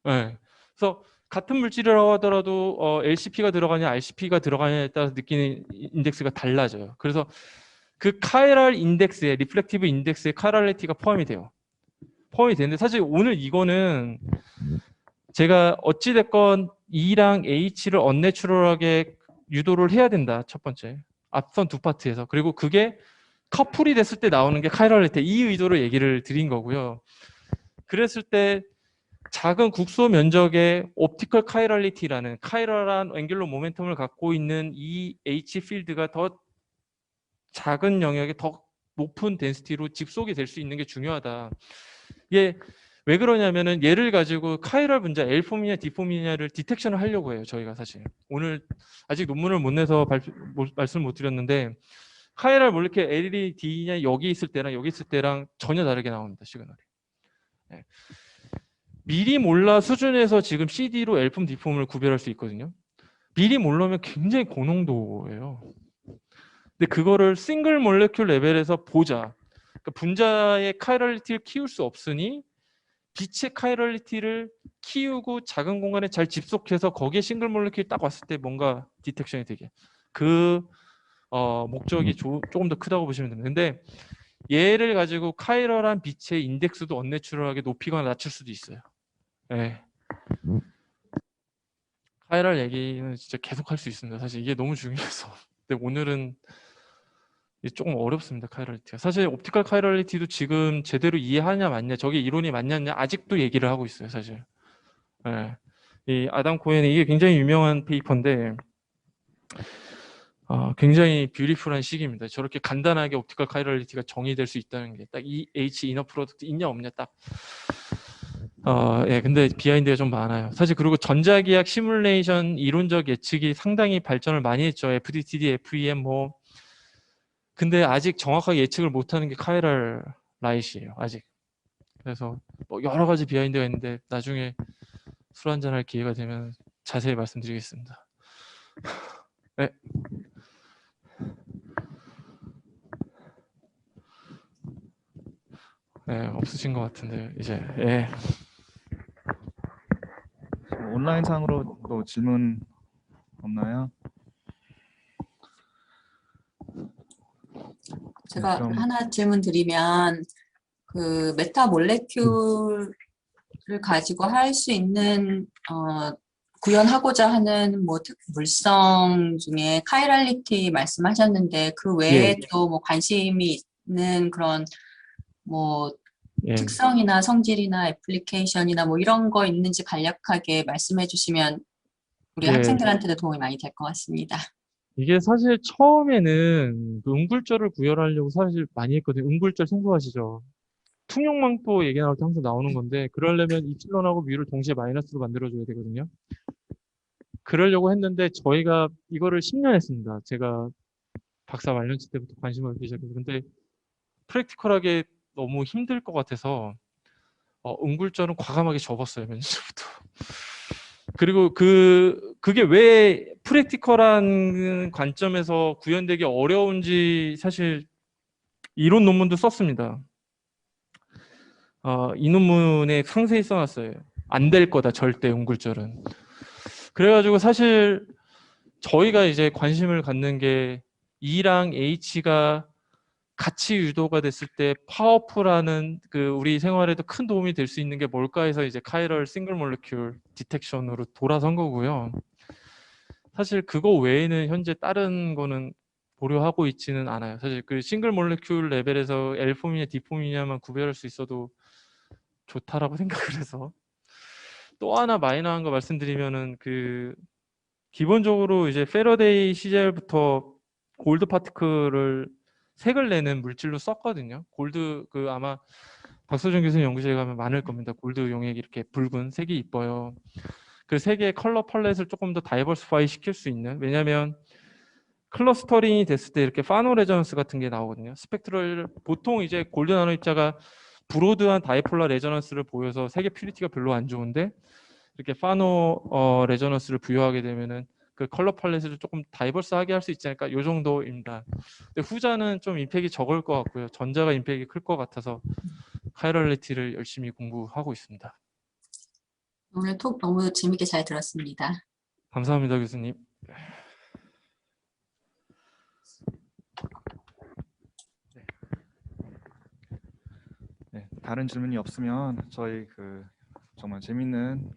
네. 그래서 같은 물질이라고 하더라도 LCP가 들어가냐 RCP가 들어가냐에 따라서 느끼는 인덱스가 달라져요. 그래서 그 카이랄 인덱스에 리플렉티브 인덱스에 카이랄리티가 포함이 돼요. 포함이 되는데 사실 오늘 이거는 제가 어찌됐건 E랑 H를 언내추럴하게 유도를 해야 된다. 첫 번째. 앞선 두 파트에서. 그리고 그게 커플이 됐을 때 나오는 게 카이랄리티. 이 의도로 얘기를 드린 거고요. 그랬을 때 작은 국소 면적의 옵티컬 카이랄리티라는 카이럴한 앵귤러 모멘텀을 갖고 있는 이 H 필드가 더 작은 영역에 더 높은 덴시티로 집속이 될 수 있는 게 중요하다. 이게 왜 그러냐면은 얘를 가지고 카이럴 분자 L폼이냐 D폼이냐를 디텍션을 하려고 해요. 저희가 사실 오늘 아직 논문을 못 내서 말씀을 못 드렸는데 카이럴 몰리큘 L이 D냐 여기 있을 때랑 여기 있을 때랑 전혀 다르게 나옵니다. 시그널이. 네. 미리 몰라 수준에서 지금 CD로 L폼, D폼을 구별할 수 있거든요. 미리 모르면 굉장히 고농도예요. 근데 그거를 싱글 몰레큘 레벨에서 보자. 그러니까 분자의 카이럴리티를 키울 수 없으니 빛의 카이럴리티를 키우고 작은 공간에 잘 집속해서 거기에 싱글 몰레큘이 딱 왔을 때 뭔가 디텍션이 되게 그 목적이 조금 더 크다고 보시면 됩니다. 근데 얘를 가지고 카이럴한 빛의 인덱스도 언내추럴하게 높이거나 낮출 수도 있어요. 네. 카이럴 얘기는 진짜 계속 할 수 있습니다. 사실 이게 너무 중요해서. 근데 오늘은 조금 어렵습니다. 카이럴리티가. 사실 옵티컬 카이럴리티도 지금 제대로 이해하냐 맞냐, 저게 이론이 맞냐 아직도 얘기를 하고 있어요. 사실. 네. 이 아담 코헨의 이게 굉장히 유명한 페이퍼인데 굉장히 뷰티풀한 식입니다. 저렇게 간단하게 옵티컬 카이럴리티가 정의될 수 있다는 게 딱 이 H 이너 프로덕트 있냐 없냐 딱. 예, 근데 비하인드가 좀 많아요. 사실 그리고 전자기학 시뮬레이션 이론적 예측이 상당히 발전을 많이 했죠. FDTD, FEM 뭐. 근데 아직 정확하게 예측을 못하는 게 카이럴 라이트예요. 아직. 그래서 뭐 여러 가지 비하인드가 있는데 나중에 술 한잔 할 기회가 되면 자세히 말씀드리겠습니다. 네. 네, 없으신 것 같은데 이제 예. 온라인 상으로 또 질문 없나요? 제가 그럼 하나 질문 드리면 그 메타 몰레큘을 가지고 할 수 있는 구현하고자 하는 뭐 물성 중에 카이랄리티 말씀하셨는데 그 외에 예. 또 뭐 관심이 있는 그런 뭐 예. 특성이나 성질이나 애플리케이션이나 뭐 이런 거 있는지 간략하게 말씀해 주시면 우리 예. 학생들한테도 도움이 많이 될 것 같습니다. 이게 사실 처음에는 그 음굴절을 구현하려고 사실 많이 했거든요. 음굴절 생소하시죠? 통용망토 얘기 나올 때 항상 나오는 건데 그러려면 이플론하고 뮤를 동시에 마이너스로 만들어줘야 되거든요. 그러려고 했는데 저희가 이거를 10년 했습니다. 제가 박사 말년치 때부터 관심을 갖기 시작해서. 근데 프랙티컬하게 너무 힘들 것 같아서 음굴절은 과감하게 접었어요. 몇 년 전부터. 그리고 그게 왜 프랙티컬한 관점에서 구현되기 어려운지 사실 이론 논문도 썼습니다. 이 논문에 상세히 써놨어요. 안 될 거다 절대 음굴절은. 그래가지고 사실 저희가 이제 관심을 갖는 게 E랑 H가 같이 유도가 됐을 때 파워풀하는 그 우리 생활에도 큰 도움이 될 수 있는 게 뭘까 해서 이제 카이럴 싱글 몰레큘 디텍션으로 돌아선 거고요. 사실 그거 외에는 현재 다른 거는 보려하고 있지는 않아요. 사실 그 싱글 몰레큘 레벨에서 L폼이냐 D폼이냐만 구별할 수 있어도 좋다라고 생각을 해서. 또 하나 마이너한 거 말씀드리면은 그 기본적으로 이제 패러데이 시절부터 골드 파티클을 색을 내는 물질로 썼거든요. 골드 그 아마 박서준 교수님 연구실에 가면 많을 겁니다. 골드 용액이 이렇게 붉은 색이 이뻐요. 그 색의 컬러 팔렛을 조금 더 다이버스파이 시킬 수 있는, 왜냐하면 클러스터링이 됐을 때 이렇게 파노 레저넌스 같은 게 나오거든요. 스펙트럴 보통 이제 골드 나노 입자가 브로드한 다이폴라 레저넌스를 보여서 색의 퓨리티가 별로 안 좋은데 이렇게 파노 레저넌스를 부여하게 되면은 그 컬러 팔렛을 조금 다이버스하게 할 수 있지 않을까, 요 정도입니다. 근데 후자는 좀 임팩이 적을 것 같고요. 전자가 임팩이 클 것 같아서 카이럴리티를 열심히 공부하고 있습니다. 오늘 톡 너무 재밌게 잘 들었습니다. 감사합니다, 교수님. 네, 다른 질문이 없으면 저희 정말 재밌는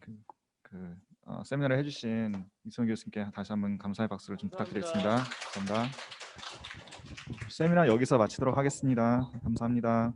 세미나를 해주신 이승훈 교수님께 다시 한번 감사의 박수를 좀 부탁드리겠습니다. 감사합니다. 세미나 여기서 마치도록 하겠습니다. 감사합니다.